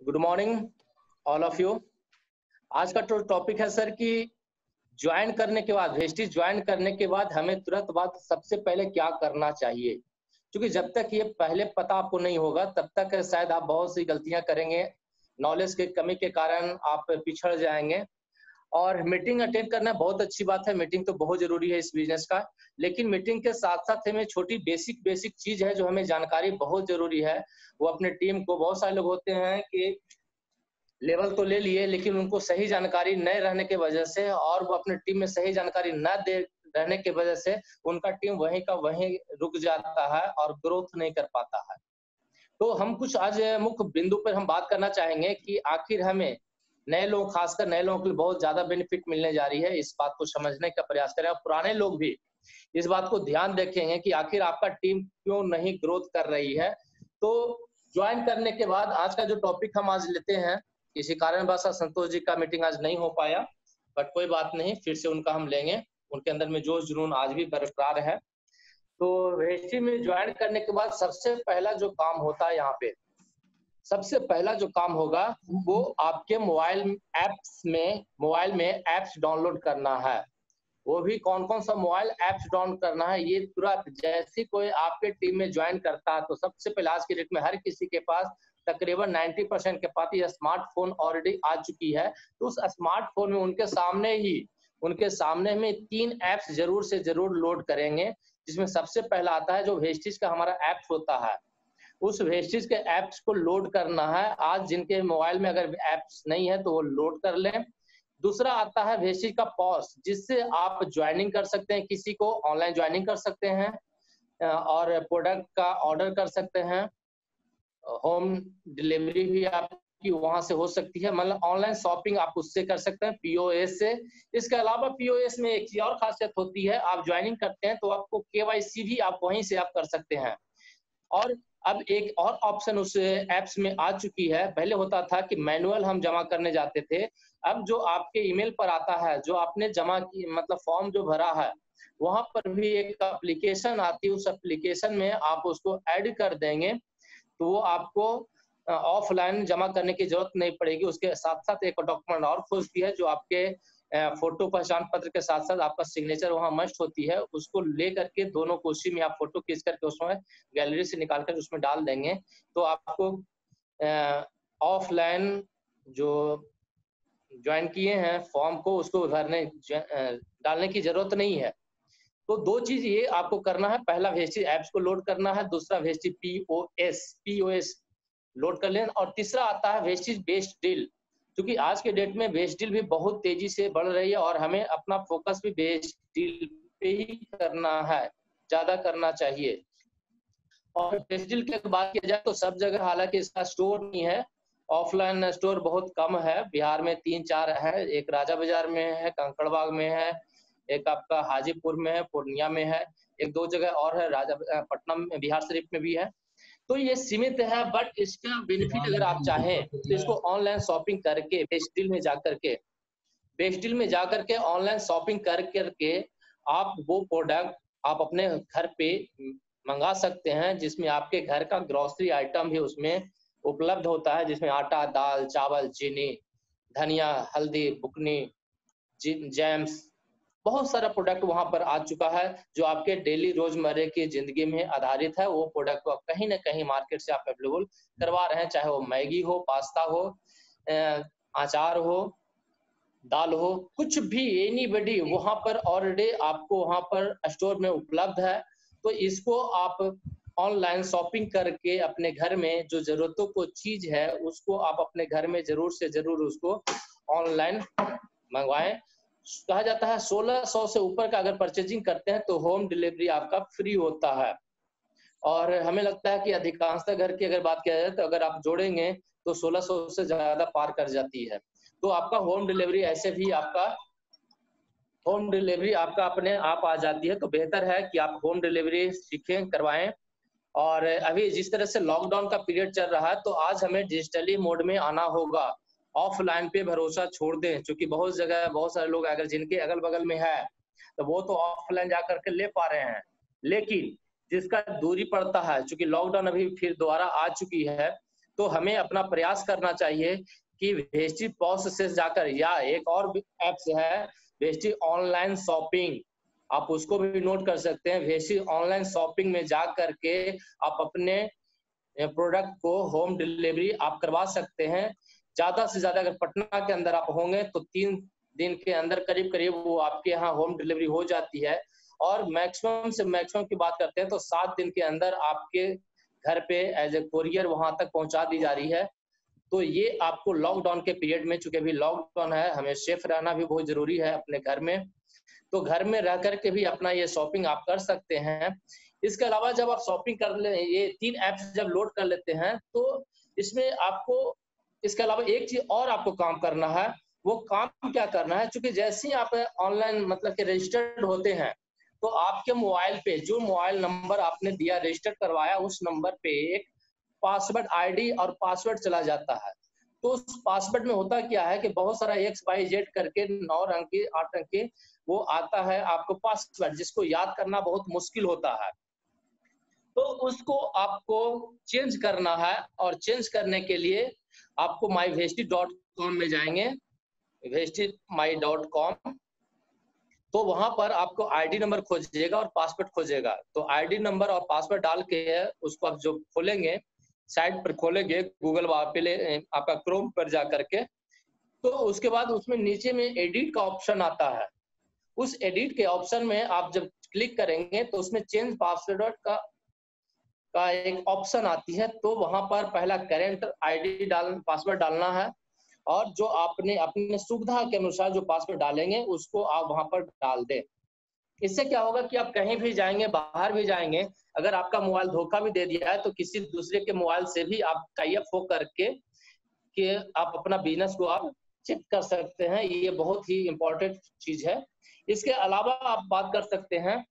Good morning all of you. आज का topic है सर कि ज्वाइन करने के बाद, वेस्टिज ज्वाइन करने के बाद हमें तुरंत बाद सबसे पहले क्या करना चाहिए। क्योंकि जब तक ये पहले पता आपको नहीं होगा तब तक शायद आप बहुत सी गलतियां करेंगे, नॉलेज के कमी के कारण आप पिछड़ जाएंगे। और मीटिंग अटेंड करना बहुत अच्छी बात है, मीटिंग तो बहुत जरूरी है इस बिजनेस का, लेकिन मीटिंग के साथ साथ हमें छोटी बेसिक चीज है जो हमें जानकारी बहुत जरूरी है। वो अपने टीम को, बहुत सारे लोग होते हैं कि लेवल तो ले लिए लेकिन उनको सही जानकारी न रहने की वजह से और वो अपने टीम में सही जानकारी न दे रहने की वजह से उनका टीम वहीं का वहीं रुक जाता है और ग्रोथ नहीं कर पाता है। तो हम कुछ आज मुख्य बिंदु पर हम बात करना चाहेंगे कि आखिर हमें नए लोग, खासकर नए लोगों के लिए बहुत ज्यादा बेनिफिट मिलने जा रही है। इस बात को समझने का प्रयास करें और पुराने लोग भी इस बात को ध्यान रखेंगे कि आखिर आपका टीम क्यों नहीं ग्रोथ कर रही है। तो ज्वाइन करने के बाद आज का जो टॉपिक हम आज लेते हैं, किसी कारणवश संतोष जी का मीटिंग आज नहीं हो पाया, बट कोई बात नहीं, फिर से उनका हम लेंगे। उनके अंदर में जोश जुनून आज भी बरकरार है। तो वेस्टी में ज्वाइन करने के बाद सबसे पहला जो काम होता है, यहाँ पे सबसे पहला जो काम होगा वो आपके मोबाइल में एप्स डाउनलोड करना है। वो भी कौन कौन सा मोबाइल एप्स डाउनलोड करना है, ये तुरंत जैसे कोई आपके टीम में ज्वाइन करता है तो सबसे पहले आज के डेट में हर किसी के पास तकरीबन 90% के पास ये स्मार्टफोन ऑलरेडी आ चुकी है। तो उस स्मार्टफोन में उनके सामने में 3 ऐप्स जरूर से जरूर लोड करेंगे, जिसमें सबसे पहला आता है जो वेस्टिज का हमारा ऐप्स होता है। उस वेस्टिज के ऐप्स को लोड करना है। आज जिनके मोबाइल में अगर ऐप्स नहीं है तो वो लोड कर लें। दूसरा आता है वेस्टिज का पॉस, जिससे आप ज्वाइनिंग कर सकते हैं, किसी को ऑनलाइन ज्वाइनिंग कर सकते हैं और प्रोडक्ट का ऑर्डर कर सकते हैं। होम डिलीवरी भी आपकी वहां से हो सकती है, मतलब ऑनलाइन शॉपिंग आप उससे कर सकते हैं, पीओएस से। इसके अलावा पीओएस में एक चीज और खासियत होती है, आप ज्वाइनिंग करते हैं तो आपको केवाईसी भी आप वहीं से आप कर सकते हैं। और अब एक और ऑप्शन उस एप्स में आ चुकी है। पहले होता था कि मैनुअल हम जमा करने जाते थे, अब जो आपके ईमेल पर आता है, जो आपने जमा की मतलब फॉर्म जो भरा है, वहां पर भी एक एप्लीकेशन आती है। उस एप्लीकेशन में आप उसको ऐड कर देंगे तो वो आपको ऑफलाइन जमा करने की जरूरत नहीं पड़ेगी। उसके साथ साथ एक डॉक्यूमेंट और खोजती है जो आपके फोटो पहचान पत्र के साथ साथ आपका सिग्नेचर वहां मस्ट होती है। उसको ले करके दोनों को उसी में आप फोटो खींच करके उसमें गैलरी से निकाल कर उसमें डाल देंगे तो आपको ऑफलाइन जो ज्वाइन किए हैं फॉर्म को उसको भरने डालने की जरूरत नहीं है। तो 2 चीज ये आपको करना है, पहला वेस्टिज ऐप्स को लोड करना है, दूसरा वेस्टिज पीओएस लोड कर लेना, और तीसरा आता है वेस्टिज बेस्ड डील। क्योंकि आज के डेट में बेस्ड डील भी बहुत तेजी से बढ़ रही है और हमें अपना फोकस भी बेस्ड डील पे ही करना है, ज्यादा करना चाहिए। और बेस्ड डील की बात किया जाए तो सब जगह हालांकि इसका स्टोर नहीं है, ऑफलाइन स्टोर बहुत कम है। बिहार में 3-4 है, एक राजा बाजार में है, कंकड़बाग में है, एक आपका हाजीपुर में है, पूर्णिया में है, 1-2 जगह और है, पटना में, बिहार शरीफ में भी है। तो ये सीमित है, बट इसका बेनिफिट अगर आप चाहें तो इसको ऑनलाइन शॉपिंग करके बेस्ट डील में जा करके ऑनलाइन शॉपिंग कर करके आप वो प्रोडक्ट आप अपने घर पे मंगा सकते हैं, जिसमें आपके घर का ग्रोसरी आइटम भी उसमें उपलब्ध होता है, जिसमें आटा, दाल, चावल, चीनी, धनिया, हल्दी, बुकनी, जैम्स, बहुत सारा प्रोडक्ट वहां पर आ चुका है जो आपके डेली रोजमर्रे की जिंदगी में आधारित है। वो प्रोडक्ट को आप कहीं ना कहीं मार्केट से आप अवेलेबल करवा रहे हैं, चाहे वो मैगी हो, पास्ता हो, अचार हो, दाल हो, कुछ भी, एनीबॉडी वहां पर ऑलरेडी आपको वहां पर स्टोर में उपलब्ध है। तो इसको आप ऑनलाइन शॉपिंग करके अपने घर में जो जरूरतों को चीज है उसको आप अपने घर में जरूर से जरूर उसको ऑनलाइन मंगवाएं। कहा जाता है 1600 से ऊपर का अगर परचेजिंग करते हैं तो होम डिलीवरी आपका फ्री होता है। और हमें लगता है कि अधिकांशतः घर की अगर बात किया जाए तो अगर आप जोड़ेंगे तो 1600 से ज्यादा पार कर जाती है। तो आपका होम डिलीवरी ऐसे भी अपने आप आ जाती है। तो बेहतर है कि आप होम डिलीवरी सीखें, करवाएं। और अभी जिस तरह से लॉकडाउन का पीरियड चल रहा है तो आज हमें डिजिटली मोड में आना होगा, ऑफलाइन पे भरोसा छोड़ दें। क्योंकि बहुत जगह बहुत सारे लोग अगर जिनके अगल बगल में है तो वो तो ऑफलाइन जा करके ले पा रहे हैं, लेकिन जिसका दूरी पड़ता है, चूंकि लॉकडाउन अभी फिर दोबारा आ चुकी है, तो हमें अपना प्रयास करना चाहिए कि वेस्टी पॉस से जाकर, या एक और ऐप्स है वेस्टी ऑनलाइन शॉपिंग, आप उसको भी नोट कर सकते हैं। वेस्टी ऑनलाइन शॉपिंग में जा करके आप अपने प्रोडक्ट को होम डिलीवरी आप करवा सकते हैं। ज्यादा से ज्यादा अगर पटना के अंदर आप होंगे तो 3 दिन के अंदर करीब करीब वो आपके यहाँ होम डिलीवरी हो जाती है। और मैक्सिमम से मैक्सिमम की बात करते हैं तो 7 दिन के अंदर आपके घर पे एज ए कोरियर वहां तक पहुंचा दी जा रही है। तो ये आपको लॉकडाउन के पीरियड में, चूंकि अभी लॉकडाउन है, हमें सेफ रहना भी बहुत जरूरी है अपने घर में, तो घर में रह करके भी अपना ये शॉपिंग आप कर सकते हैं। इसके अलावा जब आप शॉपिंग कर ले, ये 3 ऐप्स जब लोड कर लेते हैं तो इसमें आपको इसके अलावा एक चीज और आपको काम करना है। वो काम क्या करना है, चूंकि जैसे ही आप ऑनलाइन मतलब कि रजिस्टर्ड होते हैं तो आपके मोबाइल पे जो मोबाइल नंबर आपने दिया रजिस्टर करवाया उस नंबर पे एक पासवर्ड आईडी और पासवर्ड चला जाता है। तो उस पासवर्ड में होता क्या है कि बहुत सारा XYZ करके 9 अंक के 8 अंक के वो आता है आपको पासवर्ड, जिसको याद करना बहुत मुश्किल होता है। तो उसको आपको चेंज करना है, और चेंज करने के लिए आपको myvesty.com में जाएंगे, vesty.my.com, तो वहां पर आपको आईडी नंबर खोजिएगा और पासवर्ड खोजेगा। तो आईडी नंबर और पासवर्ड डाल के उसको आप जो खोलेंगे, साइट पर खोलेंगे गूगल पे आपका क्रोम पर जा करके, तो उसके बाद उसमें नीचे में एडिट का ऑप्शन आता है। उस एडिट के ऑप्शन में आप जब क्लिक करेंगे तो उसमें चेंज पासवर्ड का एक ऑप्शन आती है। तो वहां पर पहला करेंट आईडी पासवर्ड डालना है, और जो आपने अपने सुविधा के अनुसार जो पासवर्ड डालेंगे उसको आप वहां पर डाल दें। इससे क्या होगा कि आप कहीं भी जाएंगे, बाहर भी जाएंगे, अगर आपका मोबाइल धोखा भी दे दिया है तो किसी दूसरे के मोबाइल से भी आप टाई अप हो करके कि आप अपना बिजनेस को आप चेक कर सकते हैं। ये बहुत ही इंपॉर्टेंट चीज है। इसके अलावा आप बात कर सकते हैं,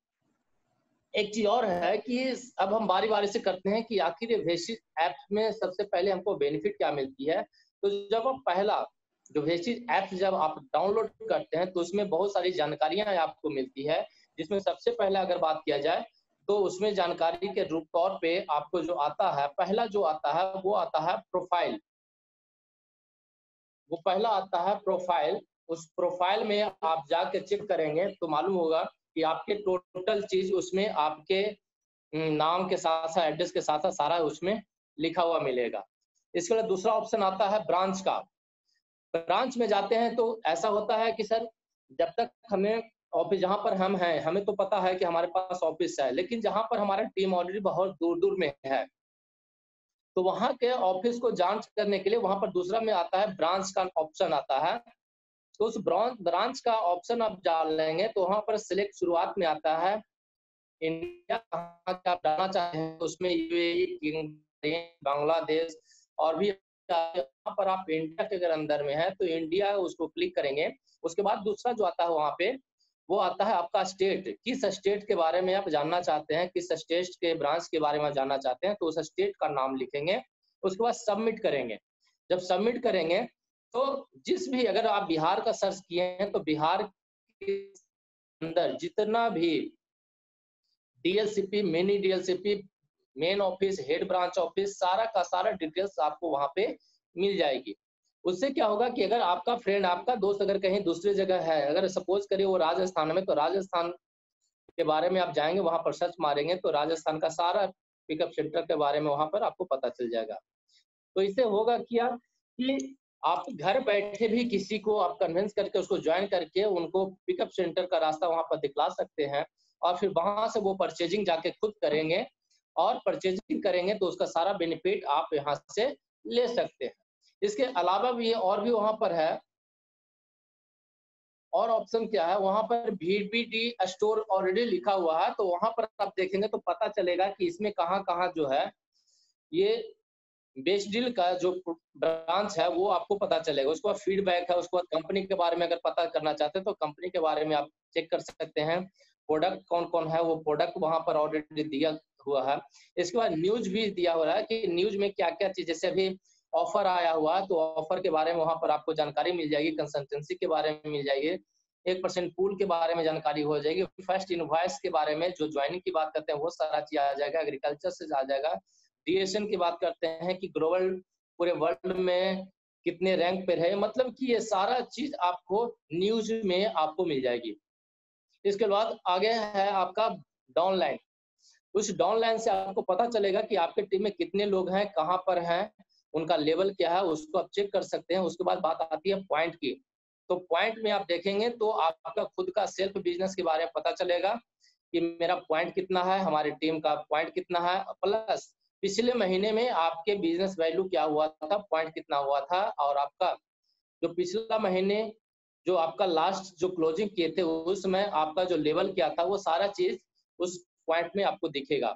एक चीज और है कि अब हम बारी बारी से करते हैं कि आखिर ये वेस्टी ऐप में सबसे पहले हमको बेनिफिट क्या मिलती है। तो जब आप पहला जो वेस्टी ऐप जब आप डाउनलोड करते हैं तो उसमें बहुत सारी जानकारियां आपको मिलती है, जिसमें सबसे पहले अगर बात किया जाए तो उसमें जानकारी के रूप तौर पे आपको जो आता है, पहला जो आता है वो आता है प्रोफाइल। वो पहला आता है प्रोफाइल। उस प्रोफाइल में आप जाके चेक करेंगे तो मालूम होगा कि आपके टोटल चीज उसमें आपके नाम के साथ साथ एड्रेस के साथ साथ सारा उसमें लिखा हुआ मिलेगा। इसके बाद दूसरा ऑप्शन आता है ब्रांच का। ब्रांच में जाते हैं तो ऐसा होता है कि सर जब तक हमें ऑफिस जहाँ पर हम हैं हमें तो पता है कि हमारे पास ऑफिस है, लेकिन जहाँ पर हमारा टीम ऑलरेडी बहुत दूर दूर में है तो वहाँ के ऑफिस को जांच करने के लिए वहाँ पर दूसरा में आता है ब्रांच का ऑप्शन आता है। तो उस ब्रांच का ऑप्शन आप डाल लेंगे तो वहाँ पर सिलेक्ट शुरुआत में आता है इंडिया, कहाँ का आप डालना चाहते हैं तो उसमें यूएई, बांग्लादेश और भी। यहाँ पर आप इंडिया के अगर अंदर में है तो इंडिया उसको क्लिक करेंगे। उसके बाद दूसरा जो आता है वहाँ पे वो आता है आपका स्टेट, किस स्टेट के बारे में आप जानना चाहते हैं, किस स्टेट के ब्रांच के बारे में जानना चाहते हैं तो उस स्टेट का नाम लिखेंगे। उसके बाद सबमिट करेंगे। जब सबमिट करेंगे तो जिस भी, अगर आप बिहार का सर्च किए हैं तो बिहार के अंदर जितना भी DLCP, mini DLCP, main office, head branch office, सारा का सारा डिटेल्स आपको वहां पे मिल जाएगी। उससे क्या होगा कि अगर आपका फ्रेंड, आपका दोस्त अगर कहीं दूसरी जगह है, अगर सपोज करिए वो राजस्थान में, तो राजस्थान के बारे में आप जाएंगे वहां पर सर्च मारेंगे तो राजस्थान का सारा पिकअप सेंटर के बारे में वहां पर आपको पता चल जाएगा। तो इससे होगा क्या कि आप घर बैठे भी किसी को आप कन्विंस करके उसको ज्वाइन करके उनको पिकअप सेंटर का रास्ता वहां पर दिखला सकते हैं, और फिर वहां से वो परचेजिंग जाके खुद करेंगे, और परचेजिंग करेंगे तो उसका सारा बेनिफिट आप यहाँ से ले सकते हैं। इसके अलावा भी और भी वहां पर है, और ऑप्शन क्या है, वहां पर VBD स्टोर ऑलरेडी लिखा हुआ है, तो वहां पर आप देखेंगे तो पता चलेगा कि इसमें कहाँ कहाँ जो है ये बेस्ट डील का जो ब्रांच है वो आपको पता चलेगा। उसके बाद फीडबैक है, उसके बाद कंपनी के बारे में अगर पता करना चाहते हैं तो कंपनी के बारे में आप चेक कर सकते हैं। प्रोडक्ट कौन कौन है वो प्रोडक्ट वहां पर ऑलरेडी दिया हुआ है। इसके बाद न्यूज भी दिया हुआ है कि न्यूज में क्या क्या चीज, जैसे अभी ऑफर आया हुआ है तो ऑफर के बारे में वहां पर आपको जानकारी मिल जाएगी, कंसल्टेंसी के बारे में मिल जाएगी, 1% पूल के बारे में जानकारी हो जाएगी, फर्स्ट इनवॉइस के बारे में जो ज्वाइनिंग की बात करते हैं वो सारा चीज आ जाएगा, एग्रीकल्चर से आ जाएगा, डीएसएन की बात करते हैं कि ग्लोबल पूरे वर्ल्ड में कितने रैंक पे रहे, मतलब कि ये सारा चीज आपको न्यूज में आपको मिल जाएगी। इसके बाद आगे है आपका डाउनलाइन। उस डाउनलाइन से आपको पता चलेगा कि आपके टीम में कितने लोग हैं, कहाँ पर हैं, उनका लेवल क्या है, उसको आप चेक कर सकते हैं। उसके बाद बात आती है पॉइंट की। तो पॉइंट में आप देखेंगे तो आपका खुद का सेल्फ बिजनेस के बारे में पता चलेगा कि मेरा पॉइंट कितना है, हमारी टीम का पॉइंट कितना है, प्लस पिछले महीने में आपके बिजनेस वैल्यू क्या हुआ था, पॉइंट कितना हुआ था, और आपका जो पिछला महीने जो आपका लास्ट जो क्लोजिंग किए थे उसमें आपका जो लेवल क्या था, वो सारा चीज उस पॉइंट में आपको दिखेगा।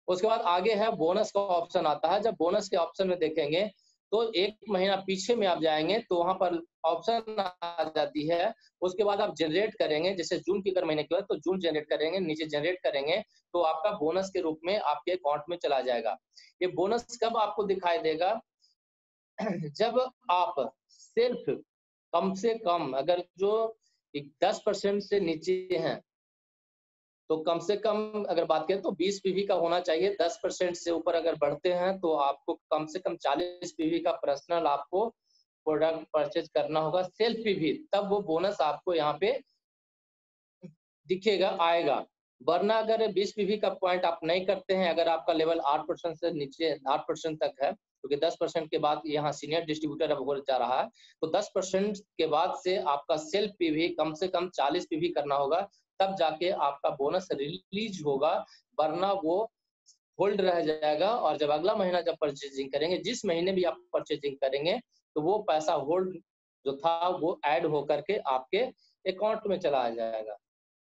उसके बाद आगे है बोनस का ऑप्शन आता है। जब बोनस के ऑप्शन में देखेंगे तो एक महीना पीछे में आप जाएंगे तो वहां पर ऑप्शन आ जाती है। उसके बाद आप जनरेट करेंगे, जैसे जून की अगर महीने की बात तो जून जनरेट करेंगे, नीचे जनरेट करेंगे तो आपका बोनस के रूप में आपके अकाउंट में चला जाएगा। ये बोनस कब आपको दिखाई देगा? जब आप सिर्फ कम से कम अगर जो 10% से नीचे हैं तो कम से कम अगर बात करें तो 20 पीवी का होना चाहिए। 10% से ऊपर अगर बढ़ते हैं तो आपको कम से कम 40 पीवी का पर्सनल आपको प्रोडक्ट परचेज करना होगा, सेल्फ पीवी, तब वो बोनस आपको यहाँ पे दिखेगा, आएगा। वरना अगर 20 पीवी का पॉइंट आप नहीं करते हैं, अगर आपका लेवल 8% से नीचे 8% तक है, क्योंकि 10% के बाद यहाँ सीनियर डिस्ट्रीब्यूटर अब हो जा रहा है, तो 10% के बाद से आपका सेल्फ पीवी कम से कम 40 पीवी करना होगा, तब जाके आपका बोनस रिलीज होगा। वरना वो होल्ड रह जाएगा और जब अगला महीना जब परचेजिंग करेंगे, जिस महीने भी आप परचेजिंग करेंगे, तो वो पैसा होल्ड जो था वो ऐड होकर के आपके अकाउंट में चला जाएगा।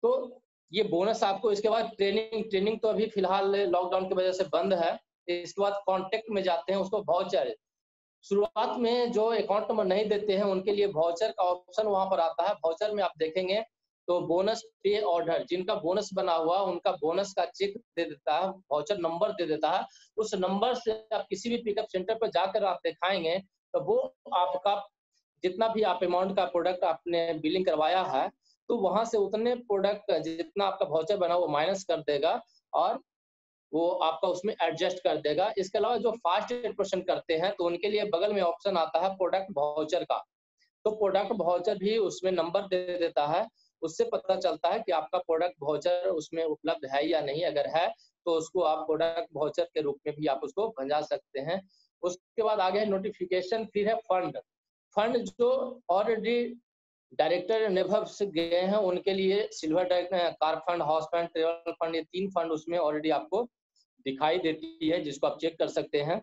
तो ये बोनस आपको इसके बाद ट्रेनिंग तो अभी फिलहाल लॉकडाउन की वजह से बंद है। इसके बाद कॉन्टेक्ट में जाते हैं, उसको वाउचर। शुरुआत में जो अकाउंट नंबर नहीं देते हैं उनके लिए वाउचर का ऑप्शन वहां पर आता है। वाउचर में आप देखेंगे तो बोनस पे ऑर्डर, जिनका बोनस बना हुआ उनका बोनस का चेक दे देता है, वाउचर नंबर दे देता है। उस नंबर से आप किसी भी पिकअप सेंटर पर जाकर आप दिखाएंगे तो वो आपका जितना भी आप अमाउंट का प्रोडक्ट आपने बिलिंग करवाया है, तो वहां से उतने प्रोडक्ट जितना आपका वाउचर बना वो माइनस कर देगा और वो आपका उसमें एडजस्ट कर देगा। इसके अलावा जो फास्ट एडमिशन करते हैं तो उनके लिए बगल में ऑप्शन आता है प्रोडक्ट वाउचर का। तो प्रोडक्ट वाउचर भी उसमें नंबर दे देता है, उससे पता चलता है कि आपका प्रोडक्ट वाउचर उसमें उपलब्ध है या नहीं। अगर है तो उसको आप प्रोडक्ट वाउचर के रूप में भी आप उसको भंजा सकते हैं। उसके बाद आगे है नोटिफिकेशन, फिर है फंड। फंड जो ऑलरेडी डायरेक्टर अनुभव से गए हैं उनके लिए silver director, car fund, house fund, travel fund, ये 3 फंड उसमें ऑलरेडी आपको दिखाई देती है, जिसको आप चेक कर सकते हैं।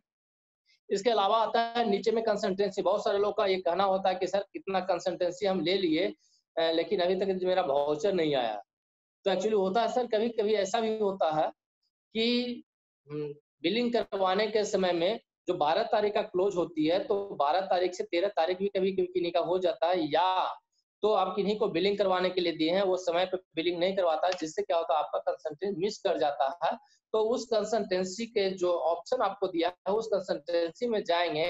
इसके अलावा आता है नीचे में कंसल्टेंसी। बहुत सारे लोग का ये कहना होता है कि सर कितना कंसल्टेंसी हम ले लिए, लेकिन अभी तक मेरा वाउचर नहीं आया। तो एक्चुअली होता है सर, कभी कभी ऐसा भी होता है कि बिलिंग करवाने के समय में जो 12 तारीख का क्लोज होती है, तो 12 तारीख से 13 तारीख भी कभी कभी किन्हीं का हो जाता है, या तो आप किन्हीं को बिलिंग करवाने के लिए दिए हैं, वो समय पे बिलिंग नहीं करवाता है, जिससे क्या होता है आपका कंसल्टेंट मिस कर जाता है। तो उस कंसल्टेंसी के जो ऑप्शन आपको दिया है उस कंसल्टेंसी में जाएंगे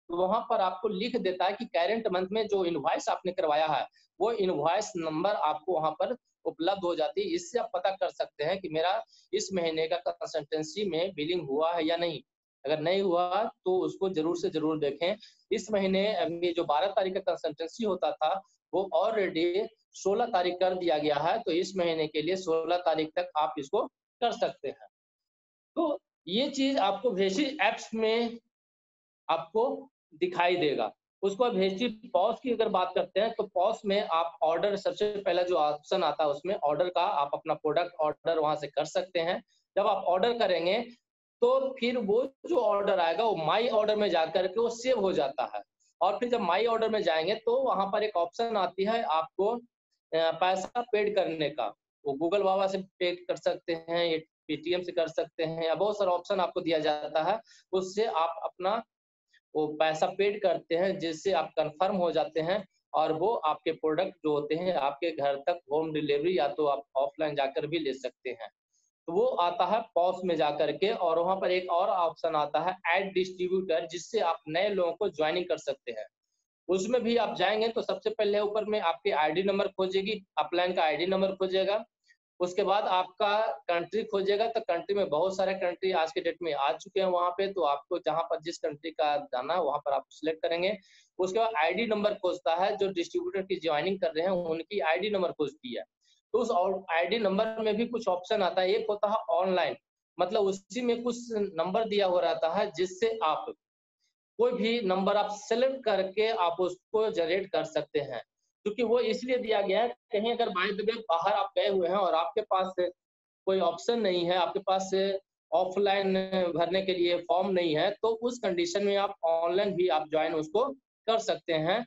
तो वहां पर आपको लिख देता है कि करंट मंथ में जो इनवॉइस आपने करवाया है वो इनवॉइस नंबर आपको वहां पर उपलब्ध हो जाती है। इससे आप पता कर सकते हैं कि मेरा इस महीने का कंसल्टेंसी में बिलिंग हुआ है या नहीं। अगर नहीं हुआ तो उसको जरूर से जरूर देखें। इस महीने अभी जो 12 तारीख का कंसल्टेंसी होता था वो ऑलरेडी 16 तारीख कर दिया गया है, तो इस महीने के लिए 16 तारीख तक आप इसको कर सकते हैं। तो ये चीज आपको भेजी एप्स में आपको दिखाई देगा। उसको अब भेजी पॉज की अगर बात करते हैं तो पॉज में आप ऑर्डर, सबसे पहला जो ऑप्शन आता है उसमें ऑर्डर का, आप अपना प्रोडक्ट ऑर्डर वहां से कर सकते हैं। जब आप ऑर्डर करेंगे तो फिर वो जो ऑर्डर आएगा वो माई ऑर्डर में जाकर के वो सेव हो जाता है। और फिर जब माई ऑर्डर में जाएंगे तो वहां पर एक ऑप्शन आती है आपको पैसा पेड करने का। वो गूगल बाबा से पेड कर सकते हैं, ये पेटीएम से कर सकते हैं, या बहुत सारा ऑप्शन आपको दिया जाता है। उससे आप अपना वो पैसा पेड करते हैं, जिससे आप कंफर्म हो जाते हैं और वो आपके प्रोडक्ट जो होते हैं आपके घर तक होम डिलीवरी, या तो आप ऑफलाइन जाकर भी ले सकते हैं। तो वो आता है पॉस में जाकर के, और वहां पर एक और ऑप्शन आता है ऐड डिस्ट्रीब्यूटर, जिससे आप नए लोगों को ज्वाइनिंग कर सकते हैं। उसमें भी आप जाएंगे तो सबसे पहले ऊपर में आपके आईडी नंबर खोजेगी, अपलाइन का आईडी नंबर खोजेगा। उसके बाद आपका कंट्री खोजेगा, तो कंट्री में बहुत सारे कंट्री आज के डेट में आ चुके हैं वहाँ पे, तो आपको जहाँ पर जिस कंट्री का जाना है वहाँ पर आप सिलेक्ट करेंगे। उसके बाद आईडी नंबर खोजता है, जो डिस्ट्रीब्यूटर की ज्वाइनिंग कर रहे हैं उनकी आईडी नंबर खोजती है। तो उस आईडी नंबर में भी कुछ ऑप्शन आता है, एक होता है ऑनलाइन, मतलब उसी में कुछ नंबर दिया हुआ रहता है जिससे आप कोई भी नंबर आप सेलेक्ट करके आप उसको जनरेट कर सकते हैं। क्योंकि वो इसलिए दिया गया है, कहीं अगर बाय द वे बाहर आप गए हुए हैं और आपके पास कोई ऑप्शन नहीं है, आपके पास ऑफलाइन भरने के लिए फॉर्म नहीं है, तो उस कंडीशन में आप ऑनलाइन भी आप ज्वाइन उसको कर सकते हैं।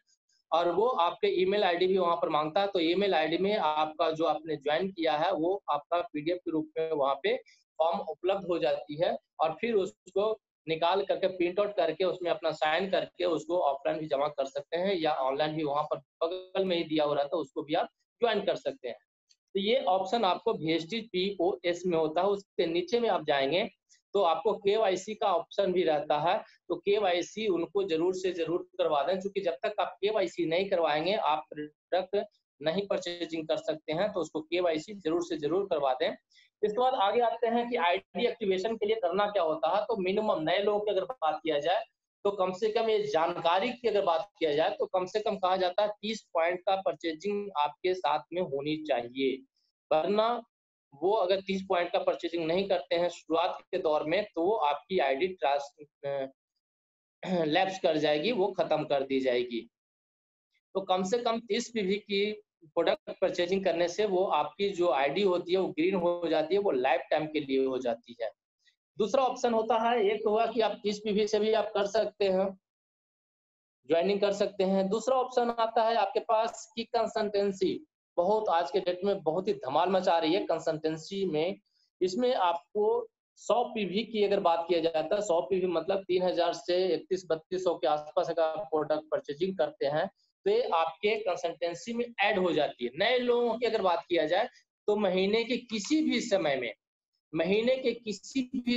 और वो आपके ईमेल आईडी भी वहाँ पर माँगता है, तो ईमेल आईडी में आपका जो आपने ज्वाइन किया है, वो आपका पीडीएफ के रूप में वहाँ पे फॉर्म उपलब्ध हो जाती है और फिर उसको निकाल करके प्रिंट आउट करके उसमें अपना साइन करके उसको ऑफलाइन भी जमा कर सकते हैं या ऑनलाइन भी वहाँ पर बगल में ही दिया हो रहता है, उसको भी आप ज्वाइन कर सकते हैं। तो ये ऑप्शन आपको वीएसटी पीओएस में होता है, उसके नीचे में आप जाएँगे तो आपको केवाईसी का ऑप्शन भी रहता है, तो केवाईसी उनको ज़रूर से ज़रूर करवा दें, क्योंकि जब तक आप केवाईसी नहीं करवाएँगे, आप प्रोडक्ट नहीं परचेजिंग कर सकते हैं, तो उसको केवाईसी ज़रूर से ज़रूर करवा दें। इसके बाद आगे आते हैं कि आईडी एक्टिवेशन के लिए करना क्या होता है, तो मिनिमम नए लोगों की अगर बात किया जाए, तो कम से कम ये जानकारी की अगर बात किया जाए, तो कम से कम कहा जाता है 30 पॉइंट का परचेजिंग आपके साथ में होनी चाहिए। वरना वो अगर 30 पॉइंट का परचेजिंग नहीं करते हैं शुरुआत के दौर में, तो वो आपकी आईडी लैप्स कर जाएगी, वो खत्म कर दी जाएगी। तो कम से कम 30 पीवी की प्रोडक्ट परचेजिंग करने से वो आपकी जो आईडी होती है वो ग्रीन हो जाती है, वो लाइफ टाइम के लिए हो जाती है। दूसरा ऑप्शन होता है, एक हुआ कि आप 30 पीवी से भी आप कर सकते हैं, ज्वाइनिंग कर सकते हैं। दूसरा ऑप्शन आता है आपके पास कि कंसल्टेंसी, बहुत आज के डेट में बहुत ही धमाल मचा रही है कंसल्टेंसी में। इसमें आपको 100 पीवी की अगर बात किया जाता है, 100 पीवी मतलब 3000 से 31-3200 के आसपास अगर आप प्रोडक्ट परचेजिंग करते हैं, तो ये आपके कंसल्टेंसी में ऐड हो जाती है। नए लोगों की अगर बात किया जाए, तो महीने के किसी भी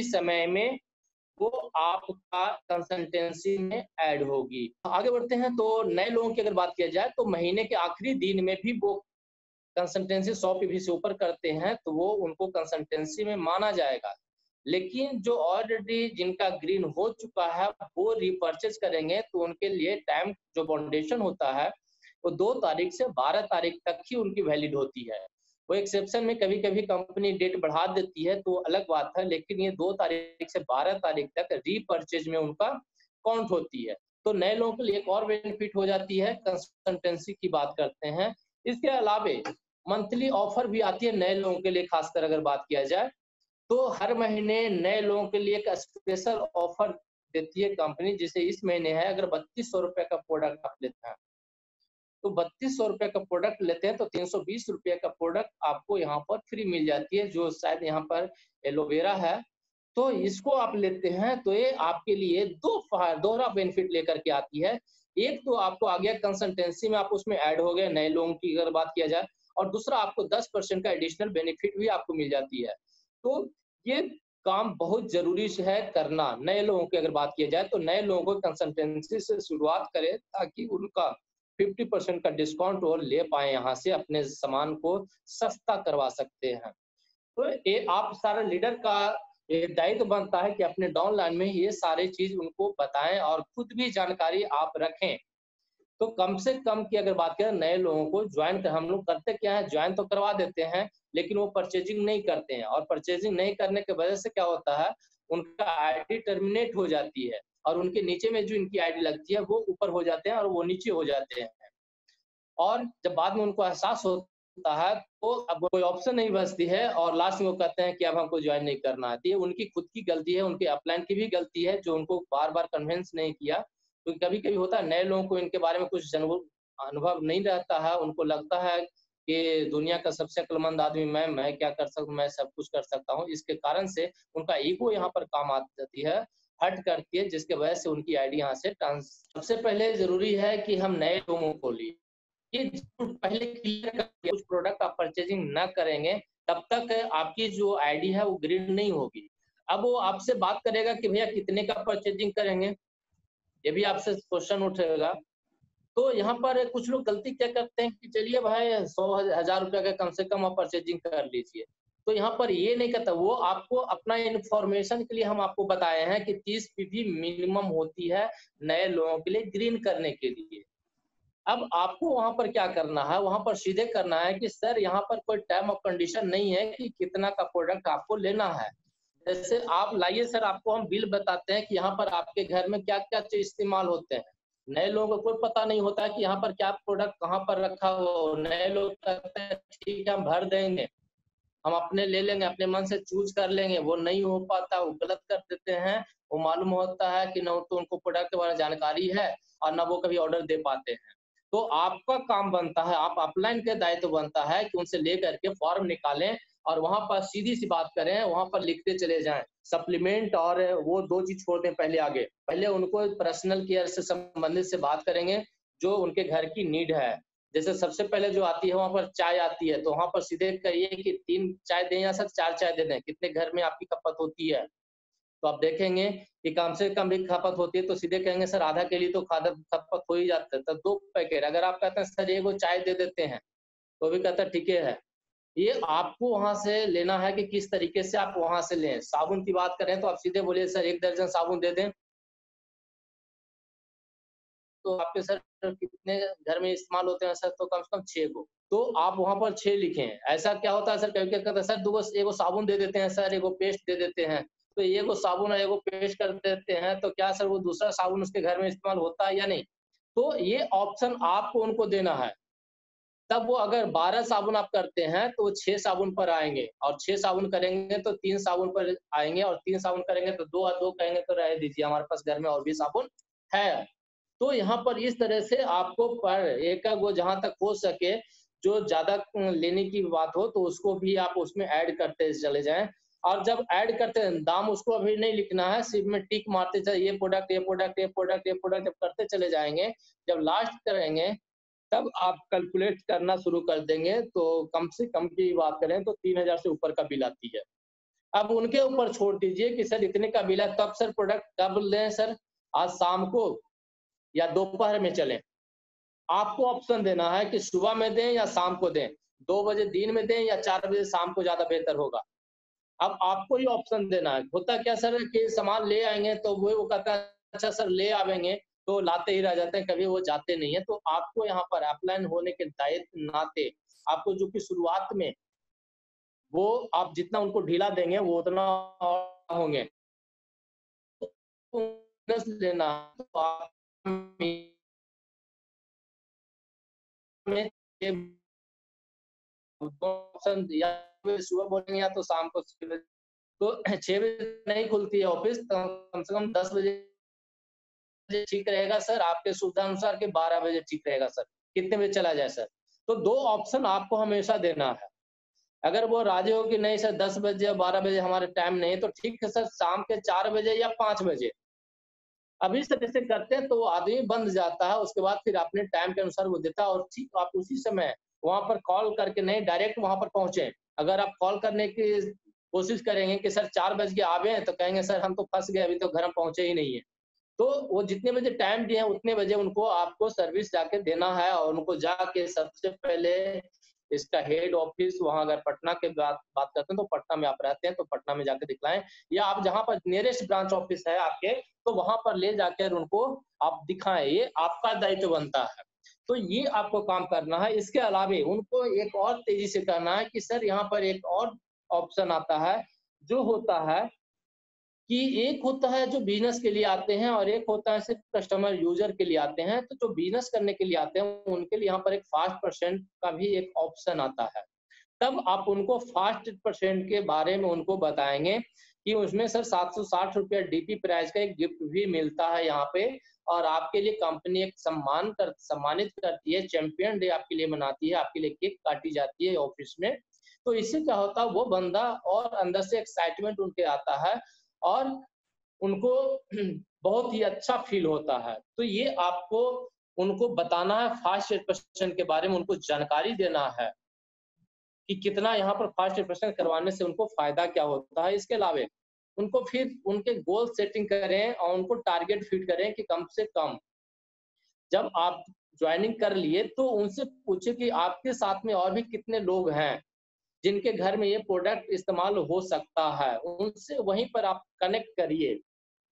समय में वो आपका कंसल्टेंसी में ऐड होगी। आगे बढ़ते हैं, तो नए लोगों की अगर बात किया जाए, तो महीने के आखिरी दिन में भी वो कंसल्टेंसी 100 पीवी से ऊपर करते हैं, तो वो उनको कंसल्टेंसी में माना जाएगा। लेकिन जो ऑलरेडी जिनका ग्रीन हो चुका है, वो रीपर्चेज करेंगे, तो उनके लिए टाइम जो बाउंडेशन होता है, वो 2 तारीख से 12 तारीख तक ही उनकी वैलिड होती है। वो एक्सेप्शन में कभी-कभी कंपनी डेट बढ़ा देती है, तो अलग बात है, लेकिन ये 2 तारीख से 12 तारीख तक रीपर्चेज में उनका काउंट होती है। तो नए लोगों के लिए एक और बेनिफिट हो जाती है, कंसल्टेंसी की बात करते हैं। इसके अलावे मंथली ऑफर भी आती है नए लोगों के लिए, खासकर अगर बात किया जाए, तो हर महीने नए लोगों के लिए एक स्पेशल ऑफर देती है कंपनी। जैसे इस महीने है, अगर 3200 रुपए का प्रोडक्ट आप लेते हैं, तो 3200 रुपए का प्रोडक्ट लेते हैं, तो 320 रुपए का प्रोडक्ट आपको यहाँ पर फ्री मिल जाती है, जो शायद यहाँ पर एलोवेरा है। तो इसको आप लेते हैं, तो ये आपके लिए दोहरा बेनिफिट लेकर के आती है। एक तो आपको आ गया कंसल्टेंसी में, आप उसमें ऐड हो गए नए लोगों की अगर बात किया जाए, और दूसरा आपको 10% का एडिशनल बेनिफिट भी आपको मिल जाती है। तो ये काम बहुत ज़रूरी है करना। नए लोगों की अगर बात किया जाए, तो नए लोगों को कंसल्टेंसी से शुरुआत करें, ताकि उनका 50% का डिस्काउंट वो ले पाएँ, यहाँ से अपने सामान को सस्ता करवा सकते हैं। तो ये आप सारा लीडर का ये दायित्व बनता है कि अपने डाउनलाइन में ये सारी चीज़ उनको बताएँ और खुद भी जानकारी आप रखें। तो कम से कम की अगर बात करें, नए लोगों को ज्वाइन हम लोग करते क्या है, ज्वाइन तो करवा देते हैं, लेकिन वो परचेजिंग नहीं करते हैं, और परचेजिंग नहीं करने की वजह से क्या होता है, उनका आईडी टर्मिनेट हो जाती है और उनके नीचे में जो इनकी आईडी लगती है, वो ऊपर हो जाते हैं और वो नीचे हो जाते हैं। और जब बाद में उनको एहसास होता है, तो अब कोई ऑप्शन नहीं बचती है और लास्ट में वो कहते हैं कि अब हमको ज्वाइन नहीं करना है। तो ये उनकी खुद की गलती है, उनके अपलाइन की भी गलती है, जो उनको बार-बार कन्विंस नहीं किया। क्योंकि कभी-कभी होता है, नए लोगों को इनके बारे में कुछ अनुभव नहीं रहता है, उनको लगता है कि दुनिया का सबसे अक्लमंद आदमी मैं क्या कर सकूँ, मैं सब कुछ कर सकता हूँ। इसके कारण से उनका ईगो यहाँ पर काम आ जाती है, हर्ट करती है, जिसकी वजह से उनकी आईडी यहाँ से सबसे पहले ज़रूरी है कि हम नए लोगों को लिए ये पहले क्लियर करके कुछ प्रोडक्ट आप परचेजिंग ना करेंगे, तब तक आपकी जो आईडी है वो ग्रीन नहीं होगी। अब वो आपसे बात करेगा कि भैया कितने का परचेजिंग करेंगे? ये भी आपसे क्वेश्चन उठेगा। तो यहाँ पर कुछ लोग गलती क्या करते हैं कि चलिए भाई 100,000 रुपया का कम से कम आप परचेजिंग कर लीजिए। तो यहाँ पर ये नहीं करता, वो आपको अपना इन्फॉर्मेशन के लिए हम आपको बताए हैं कि 30 पीवी मिनिमम होती है नए लोगों के लिए ग्रीन करने के लिए। अब आपको वहाँ पर क्या करना है, वहाँ पर सीधे करना है कि सर यहाँ पर कोई टर्म और कंडीशन नहीं है कि कितना का प्रोडक्ट आपको लेना है। जैसे आप लाइए सर, आपको हम बिल बताते हैं कि यहाँ पर आपके घर में क्या-क्या चीज़ इस्तेमाल होते हैं। नए लोगों को कोई पता नहीं होता है कि यहाँ पर क्या प्रोडक्ट कहाँ पर रखा हुआ हो। नए लोग कहते हैं ठीक है हम भर देंगे, हम अपने ले लेंगे, अपने मन से चूज़ कर लेंगे, वो नहीं हो पाता, वो गलत कर देते हैं। वो मालूम होता है कि ना तो उनको प्रोडक्ट के बारे में जानकारी है और ना वो कभी ऑर्डर दे पाते हैं। तो आपका काम बनता है, आप अपलाइन का दायित्व बनता है कि उनसे लेकर के फॉर्म निकालें और वहाँ पर सीधी-सी बात करें, वहाँ पर लिखते चले जाएँ। सप्लीमेंट और वो 2 चीज़ छोड़ दें पहले आगे। पहले उनको पर्सनल केयर से संबंधित से बात करेंगे, जो उनके घर की नीड है। जैसे सबसे पहले जो आती है वहाँ पर चाय आती है, तो वहाँ पर सीधे कहिए कि 3 चाय दें या सर 4 चाय दे दें, कितने घर में आपकी खपत होती है? तो आप देखेंगे कि कम से कम भी खपत होती है तो सीधे कहेंगे सर आधा के लिए तो खाद खपत हो ही जाता है, तो 2 पैकेट अगर आप कहते हैं सर 1 वो चाय दे देते हैं, तो भी कहता है ठीक है। ये आपको वहाँ से लेना है कि किस तरीके से आप वहाँ से लें। साबुन की बात करें तो आप सीधे बोलिए सर 1 दर्जन साबुन दे दें। तो आपके सर कितने घर में इस्तेमाल होते हैं सर? तो कम से कम 6 गो। तो आप वहाँ पर 6 लिखें। ऐसा क्या होता है सर, कभी क्या कहते हैं सर 2 गो 1 गो साबुन दे देते हैं सर, 1 गो पेस्ट दे देते हैं। तो 1 गो साबुन और 1 गो पेस्ट कर देते हैं, तो क्या सर वो दूसरा साबुन उसके घर में इस्तेमाल होता है या नहीं? तो ये ऑप्शन आपको उनको देना है। तब वो अगर 12 साबुन आप करते हैं, तो वो 6 साबुन पर आएँगे और 6 साबुन करेंगे तो 3 साबुन पर आएँगे और 3 साबुन करेंगे तो 2 और 2 कहेंगे तो रहने दीजिए, हमारे पास घर में और भी साबुन है। तो यहाँ पर इस तरह से आपको पर एक वो जहाँ तक हो सके, जो ज़्यादा लेने की बात हो तो उसको भी आप उसमें ऐड करते चले जाएँ और जब ऐड करते हैं, दाम उसको अभी नहीं लिखना है, सिर्फ में टिक मारते चलिए ये प्रोडक्ट, ये प्रोडक्ट, ये प्रोडक्ट, ये प्रोडक्ट जब करते चले जाएँगे, जब लास्ट करेंगे तब आप कैलकुलेट करना शुरू कर देंगे, तो कम से कम की बात करें तो 3000 से ऊपर का बिल आती है। अब उनके ऊपर छोड़ दीजिए कि सर इतने का बिल है, तब सर प्रोडक्ट कब लें सर? आज शाम को या दोपहर में चलें? आपको ऑप्शन देना है कि सुबह में दें या शाम को दें, 2 बजे दिन में दें या 4 बजे शाम को ज़्यादा बेहतर होगा। अब आपको ही ऑप्शन देना है। होता क्या सर कि सामान ले आएँगे तो वो कहता है अच्छा सर ले आवेंगे, तो लाते ही रह जाते हैं, कभी वो जाते नहीं हैं। तो आपको यहाँ पर अपलाइन होने के दायित्व नाते आपको जो कि शुरुआत में वो आप जितना उनको ढीला देंगे वो उतना और होंगे। तो लेना तो आप में ऑप्शन या सुबह बोलेंगे या तो शाम को 6 बजे। तो 6 बजे नहीं खुलती है ऑफ़िस, तो कम से कम 10 बजे ठीक रहेगा सर, आपके सुविधा अनुसार कि 12 बजे ठीक रहेगा सर, कितने बजे चला जाए सर? तो 2 ऑप्शन आपको हमेशा देना है। अगर वो राज़ी हो कि नहीं सर 10 बजे या 12 बजे हमारे टाइम नहीं है, तो ठीक है सर शाम के 4 बजे या 5 बजे। अब इस तरह से करते हैं तो वो आदमी बंध जाता है, उसके बाद फिर अपने टाइम के अनुसार वो देता है और ठीक आप उसी समय वहाँ पर कॉल करके नहीं डायरेक्ट वहाँ पर पहुँचे। अगर आप कॉल करने की कोशिश करेंगे कि सर 4 बज के आवे हैं, तो कहेंगे सर हम तो फँस गए, अभी तो घर हम पहुँचे ही नहीं है। तो वो जितने बजे टाइम दिए हैं उतने बजे उनको आपको सर्विस जाके देना है और उनको जाके सबसे पहले इसका हेड ऑफिस वहाँ अगर पटना के बात बात करते हैं तो पटना में आप रहते हैं तो पटना में जाके दिखलाएँ या आप जहाँ पर नियरेस्ट ब्रांच ऑफिस है आपके तो वहाँ पर ले जाकर उनको आप दिखाएँ, ये आपका दायित्व बनता है। तो ये आपको काम करना है, इसके अलावे उनको एक और तेज़ी से करना है कि सर यहाँ पर एक और ऑप्शन आता है, जो होता है कि एक होता है जो बिज़नेस के लिए आते हैं और एक होता है सिर्फ़ कस्टमर यूज़र के लिए आते हैं। तो जो बिज़नेस करने के लिए आते हैं, उनके लिए यहाँ पर एक फ़ास्ट परसेंट का भी एक ऑप्शन आता है। तब आप उनको फ़ास्ट परसेंट के बारे में उनको बताएँगे कि उसमें सर ₹760 डीपी प्राइस का एक गिफ्ट भी मिलता है यहाँ पे और आपके लिए कंपनी एक सम्मानित करती है, चैंपियन डे आपके लिए मनाती है, आपके लिए केक काटी जाती है ऑफ़िस में। तो इससे क्या होता है वो बंदा और अंदर से एक्साइटमेंट उनके आता है और उनको बहुत ही अच्छा फ़ील होता है। तो ये आपको उनको बताना है फ़ास्ट रिप्रेशन के बारे में उनको जानकारी देना है, कि कितना यहाँ पर फ़ास्ट रिप्रेशन करवाने से उनको फ़ायदा क्या होता है। इसके अलावे उनको फिर उनके गोल सेटिंग करें और उनको टारगेट फिट करें कि कम से कम जब आप ज्वाइनिंग कर लिए तो उनसे पूछे कि आपके साथ में और भी कितने लोग हैं जिनके घर में ये प्रोडक्ट इस्तेमाल हो सकता है, उनसे वहीं पर आप कनेक्ट करिए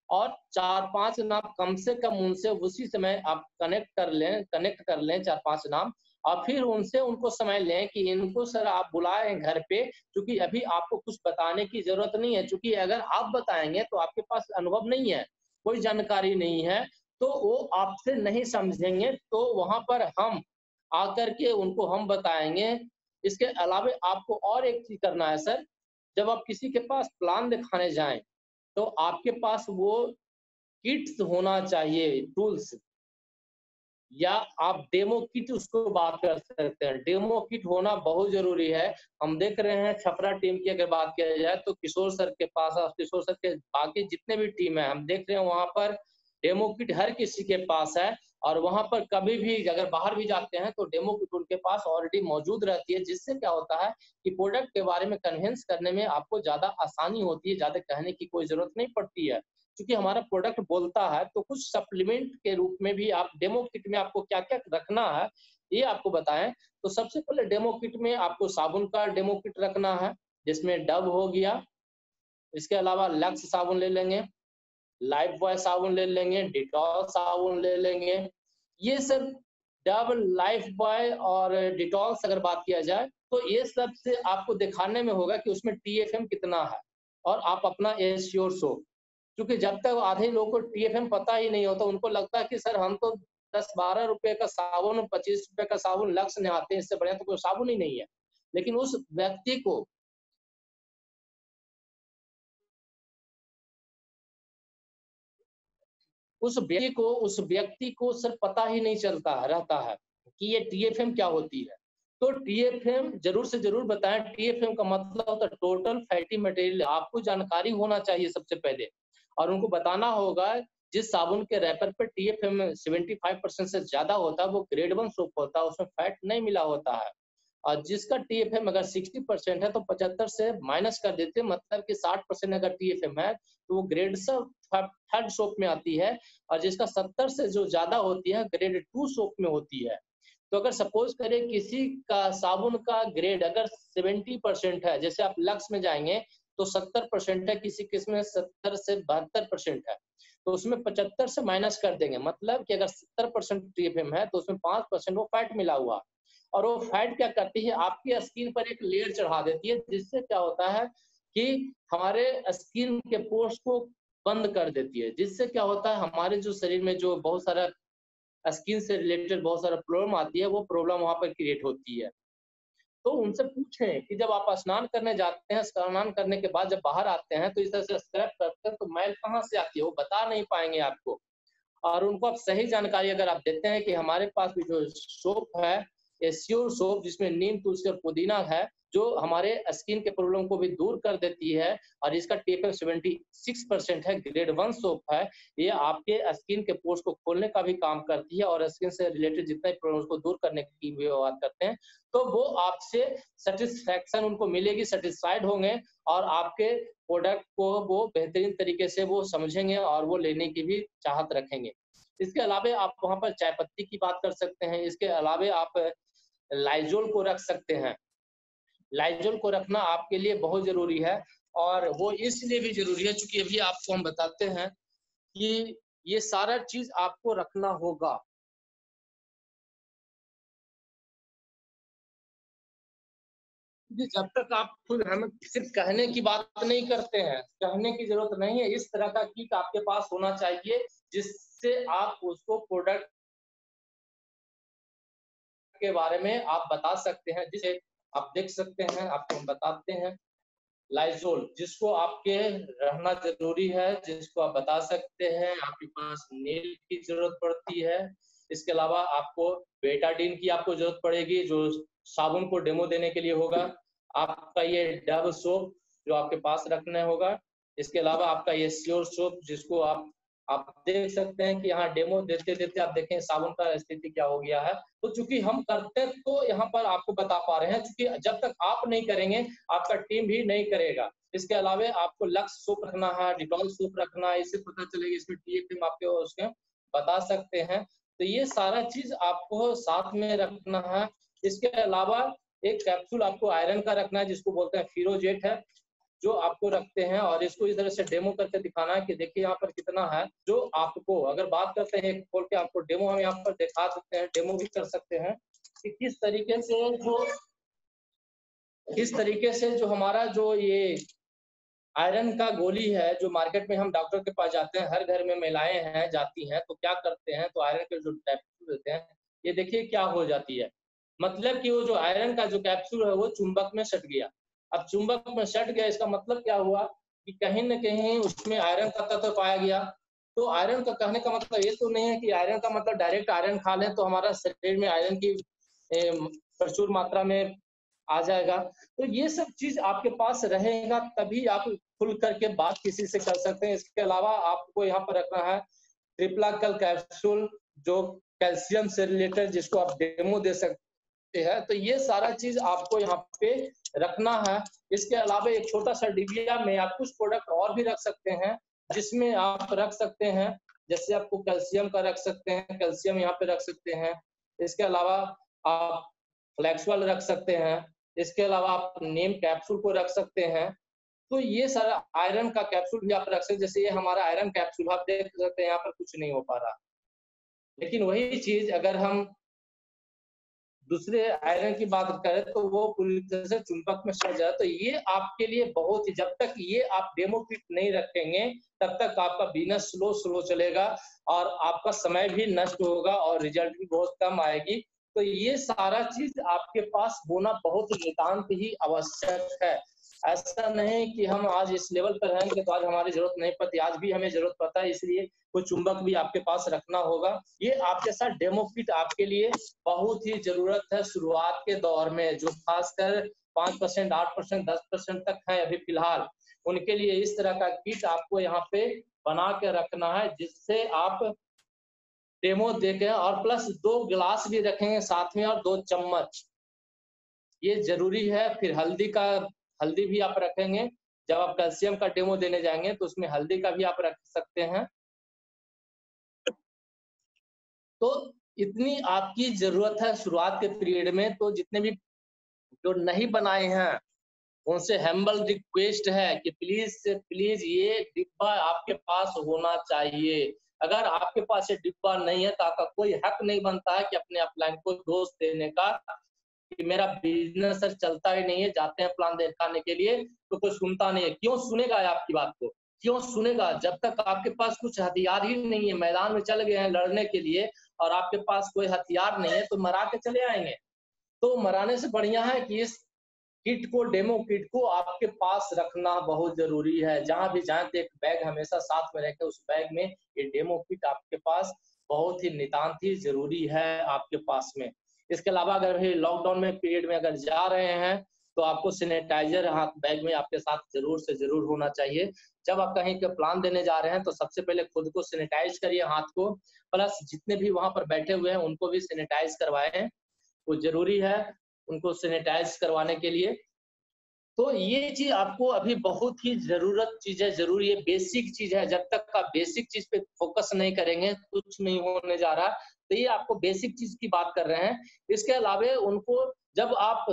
और 4-5 नाम कम से कम उनसे उसी समय आप कनेक्ट कर लें 4-5 नाम और फिर उनसे उनको समय लें कि इनको सर आप बुलाएँ घर पे, क्योंकि अभी आपको कुछ बताने की ज़रूरत नहीं है, क्योंकि अगर आप बताएँगे तो आपके पास अनुभव नहीं है, कोई जानकारी नहीं है, तो वो आपसे नहीं समझेंगे, तो वहाँ पर हम आकर के उनको हम बताएँगे। इसके अलावा आपको और एक चीज़ करना है सर, जब आप किसी के पास प्लान दिखाने जाएँ, तो आपके पास वो किट्स होना चाहिए, टूल्स या आप डेमो किट उसको बात कर सकते हैं। डेमो किट होना बहुत ज़रूरी है। हम देख रहे हैं छपरा टीम की अगर बात किया जाए तो किशोर सर के पास और किशोर सर के बाकी जितने भी टीम है, हम देख रहे हैं वहाँ पर डेमो किट हर किसी के पास है और वहाँ पर कभी भी अगर बाहर भी जाते हैं तो डेमो किट उनके पास ऑलरेडी मौजूद रहती है, जिससे क्या होता है कि प्रोडक्ट के बारे में कन्विंस करने में आपको ज़्यादा आसानी होती है, ज़्यादा कहने की कोई ज़रूरत नहीं पड़ती है। क्योंकि हमारा प्रोडक्ट बोलता है तो कुछ सप्लीमेंट के रूप में भी आप डेमो किट में आपको क्या-क्या रखना है, ये आपको बताएँ। तो सबसे पहले डेमो किट में आपको साबुन का डेमो किट रखना है, जिसमें डव हो गया, इसके अलावा लक्स साबुन ले लेंगे, लाइफबॉय साबुन ले लेंगे, डेटॉल साबुन ले लेंगे। ये सब डव, लाइफबॉय और डेटॉल्स अगर बात किया जाए, तो ये सब से आपको दिखाने में होगा कि उसमें टीएफएम कितना है और आप अपना एश्योर्स हो। क्योंकि जब तक आधे लोगों को टीएफएम पता ही नहीं होता, उनको लगता है कि सर हम तो 10-12 रुपए का साबुन, 25 रुपए का साबुन लक्स नहाते हैं, इससे बढ़िया तो कोई साबुन ही नहीं है। लेकिन उस व्यक्ति को सर पता ही नहीं चलता रहता है कि ये टीएफएम क्या होती है। तो टीएफएम ज़रूर से ज़रूर बताएँ, टीएफएम का मतलब होता है टोटल फैटी मटेरियल, आपको जानकारी होना चाहिए सबसे पहले और उनको बताना होगा जिस साबुन के रैपर पे टीएफएम 75% से ज़्यादा होता है, वो ग्रेड 1 सोप होता है, उसमें फैट नहीं मिला होता है। और जिसका टीएफएम अगर 60% है तो 75 से माइनस कर देते हैं, मतलब कि 60% अगर टीएफएम है तो वो ग्रेड सब थर्ड सोप में आती है और जिसका 70 से जो ज़्यादा होती है ग्रेड 2 सोप में होती है। तो अगर सपोज़ करें किसी का साबुन का ग्रेड अगर 70% है, जैसे आप लक्स में जाएँगे तो 70% है, किसी-किसी में 70 से 72% है। तो उसमें 75 से माइनस कर देंगे, मतलब कि अगर 70% टीएफएम है तो उसमें 5% वो फैट मिला हुआ और वो फैट क्या करती है आपकी स्किन पर एक लेयर चढ़ा देती है, जिससे क्या होता है कि हमारे स्किन के पोर्स को बंद कर देती है, जिससे क्या होता है हमारे जो शरीर में जो बहुत सारा स्किन से रिलेटेड बहुत सारा प्रॉब्लम आती है, वो प्रॉब्लम वहाँ पर क्रिएट होती है। तो उनसे पूछें कि जब आप स्नान करने जाते हैं, स्नान करने के बाद जब बाहर आते हैं तो इस तरह से स्क्रब करते हैं तो मैल कहाँ से आती है, वो बता नहीं पाएँगे आपको। और उनको आप सही जानकारी अगर आप देते हैं कि हमारे पास भी जो सोप है, एस्योर सोप जिसमें नीम, तुलसी और पुदीना है, जो हमारे स्किन के प्रॉब्लम को भी दूर कर देती है और इसका टीएफएम 76% है, ग्रेड 1 सोप है। ये आपके स्किन के पोर्स को खोलने का भी काम करती है और स्किन से रिलेटेड जितने प्रॉब्लम्स को दूर करने की भी वो बात करते हैं। तो वो आपसे सैटिस्फैक्शन उनको मिलेगी, सैटिस्फाइड होंगे और आपके प्रोडक्ट को वो बेहतरीन तरीके से वो समझेंगे और वो लेने की भी चाहत रखेंगे। इसके अलावे आप वहाँ पर चाय पत्ती की बात कर सकते हैं, इसके अलावे आप लाइज़ोल को रख सकते हैं। लाइज़ोल को रखना आपके लिए बहुत ज़रूरी है और वो इसलिए भी ज़रूरी है चूँकि अभी आपको हम बताते हैं कि ये सारा चीज़ आपको रखना होगा। जी, जब तक आप खुद हमें सिर्फ कहने की बात नहीं करते हैं, कहने की ज़रूरत नहीं है, इस तरह का किट आपके पास होना चाहिए, जिससे आप उसको प्रोडक्ट के बारे में आप बता सकते हैं, जिसे आप देख सकते हैं, आपको हम बताते हैं। लाइज़ोल जिसको आपके रहना ज़रूरी है, जिसको आप बता सकते हैं, आपके पास नेल की ज़रूरत पड़ती है। इसके अलावा आपको बेटाडीन की आपको ज़रूरत पड़ेगी, जो साबुन को डेमो देने के लिए होगा। आपका ये डव सोप जो आपके पास रखना होगा। इसके अलावा आपका ये श्योर सोप जिसको आप देख सकते हैं कि यहाँ डेमो देते-देते आप देखें साबुन का स्थिति क्या हो गया है। तो चूँकि हम करते तो यहाँ पर आपको बता पा रहे हैं, चूँकि जब तक आप नहीं करेंगे, आपका टीम भी नहीं करेगा। इसके अलावे आपको लक्स सोप रखना है, डेटॉल सोप रखना है, इससे पता चलेगा इसमें टीएफएम आपके उसमें बता सकते हैं। तो ये सारा चीज आपको साथ में रखना है। इसके अलावा एक कैप्सूल आपको आयरन का रखना है जिसको बोलते हैं फिरोजेट है, जो आपको रखते हैं और इसको इस तरह से डेमो करके दिखाना है कि देखिए यहाँ पर कितना है। जो आपको अगर बात करते हैं एक खोल के आपको डेमो हम यहाँ पर दिखा सकते हैं, डेमो भी कर सकते हैं कि किस तरीके से जो हमारा जो ये आयरन का गोली है, जो मार्केट में हम डॉक्टर के पास जाते हैं, हर घर में महिलाएं हैं जाती हैं तो क्या करते हैं, तो आयरन के जो कैप्सूल देते हैं, ये देखिए क्या हो जाती है। मतलब कि वो जो आयरन का जो कैप्सूल है वो चुंबक में सट गया। अब चुंबक में सट गया इसका मतलब क्या हुआ कि कहीं न कहीं उसमें आयरन का तत्व पाया गया। तो आयरन का कहने का मतलब ये तो नहीं है कि आयरन का मतलब डायरेक्ट आयरन खा लें तो हमारा शरीर में आयरन की प्रचुर मात्रा में आ जाएगा। तो ये सब चीज आपके पास रहेगा तभी आप खुल करके बात किसी से कर सकते हैं। इसके अलावा आपको यहाँ पर रखना है ट्रिप्लाकल कैप्सूल, जो कैल्शियम से रिलेटेड, जिसको आप डेमो दे सकते हैं। तो ये सारा चीज आपको यहाँ पे रखना है। इसके अलावा एक छोटा सा डिबिया में आप कुछ प्रोडक्ट और भी रख सकते हैं, जिसमें आप रख सकते हैं, जैसे आपको कैल्शियम का रख सकते हैं, कैल्शियम यहाँ पे रख सकते हैं। इसके अलावा आप फ्लैक्सुअल रख सकते हैं। इसके अलावा आप नीम कैप्सूल को रख सकते हैं। तो ये सारा आयरन का कैप्सूल भी आप रख सकते हैं। जैसे ये हमारा आयरन कैप्सूल आप देख सकते हैं, यहाँ पर कुछ नहीं हो पा रहा। लेकिन वही चीज अगर हम दूसरे आयरन की बात करें तो वो पूरी तरह से चुंबक में सट जाए। तो ये आपके लिए बहुत ही, जब तक ये आप डेमो किट नहीं रखेंगे तब तक आपका बिजनेस स्लो चलेगा और आपका समय भी नष्ट होगा और रिजल्ट भी बहुत कम आएगी। तो ये सारा चीज आपके पास होना बहुत नितांत ही आवश्यक है। ऐसा नहीं कि हम आज इस लेवल पर रहेंगे तो आज हमारी जरूरत नहीं पड़ती, आज भी हमें जरूरत पड़ता है, इसलिए कोई चुंबक भी आपके पास रखना होगा। ये आपके साथ डेमो किट आपके लिए बहुत ही जरूरत है शुरुआत के दौर में, जो खासकर 5%, 8%, 10% तक है अभी फिलहाल, उनके लिए इस तरह का किट आपको यहाँ पे बना के रखना है, जिससे आप डेमो देके और प्लस 2 गिलास भी रखेंगे साथ में और 2 चम्मच, ये जरूरी है। फिर हल्दी भी आप रखेंगे। जब आप कैल्शियम का डेमो देने जाएंगे तो उसमें हल्दी का भी आप रख सकते हैं। तो इतनी आपकी जरूरत है शुरुआत के पीरियड में। तो जितने भी जो नहीं बनाए हैं उनसे हम्बल रिक्वेस्ट है कि प्लीज से प्लीज ये डिब्बा आपके पास होना चाहिए। अगर आपके पास ये डिब्बा नहीं है तो आपका कोई हक नहीं बनता है कि अपने अपलाइन को दोष देने का कि मेरा बिजनेस सर चलता ही नहीं है, जाते हैं प्लान दिखाने के लिए तो कोई सुनता नहीं है। क्यों सुनेगा आपकी बात को, क्यों सुनेगा? जब तक आपके पास कुछ हथियार ही नहीं है, मैदान में चल गए हैं लड़ने के लिए और आपके पास कोई हथियार नहीं है तो मरा के चले आएंगे। तो मराने से बढ़िया है कि इस किट को, डेमो किट को आपके पास रखना बहुत जरूरी है। जहां भी जाए तो एक बैग हमेशा साथ में रखें, उस बैग में ये डेमो किट आपके पास बहुत ही नितांत ही जरूरी है आपके पास में। इसके अलावा अगर लॉकडाउन में पीरियड में अगर जा रहे हैं तो आपको सैनिटाइजर हाथ बैग में आपके साथ जरूर से जरूर होना चाहिए। जब आप कहीं के प्लान देने जा रहे हैं तो सबसे पहले खुद को सैनिटाइज करिए, हाथ को, प्लस जितने भी वहां पर बैठे हुए हैं उनको भी सैनिटाइज करवाएं, वो जरूरी है उनको सैनिटाइज करवाने के लिए। तो ये चीज आपको अभी बहुत ही जरूरत चीज है, जरूरी है, बेसिक चीज है। जब तक आप बेसिक चीज पे फोकस नहीं करेंगे कुछ नहीं होने जा रहा। तो ये आपको बेसिक चीज की बात कर रहे हैं। इसके अलावा उनको जब आप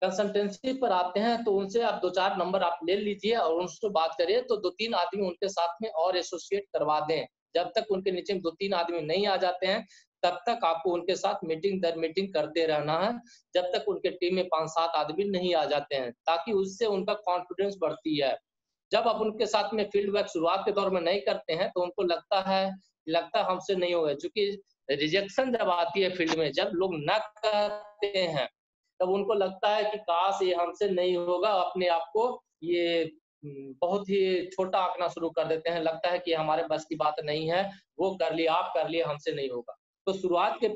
कंसल्टेंसी पर आते हैं तो उनसे आप 2-4 नंबर आप ले लीजिए और उनसे बात करिए, तो 2-3 आदमी उनके साथ में और एसोसिएट करवा दें। जब तक उनके नीचे 2-3 आदमी नहीं आ जाते हैं तब तक आपको उनके साथ मीटिंग दर मीटिंग करते रहना है, जब तक उनके टीम में 5-7 आदमी नहीं आ जाते हैं, ताकि उससे उनका कॉन्फिडेंस बढ़ती है। जब आप उनके साथ में फील्ड वर्क शुरुआत के दौर में नहीं करते हैं तो उनको लगता है हमसे नहीं होगा, क्योंकि रिजेक्शन जब आती है फील्ड में, जब लोग ना करते हैं तब उनको लगता है कि काश ये हमसे नहीं होगा, अपने आप को ये बहुत ही छोटा आंकना शुरू कर देते हैं, लगता है कि हमारे बस की बात नहीं है, वो कर लिया, आप कर लिए, हमसे नहीं होगा। तो शुरुआत के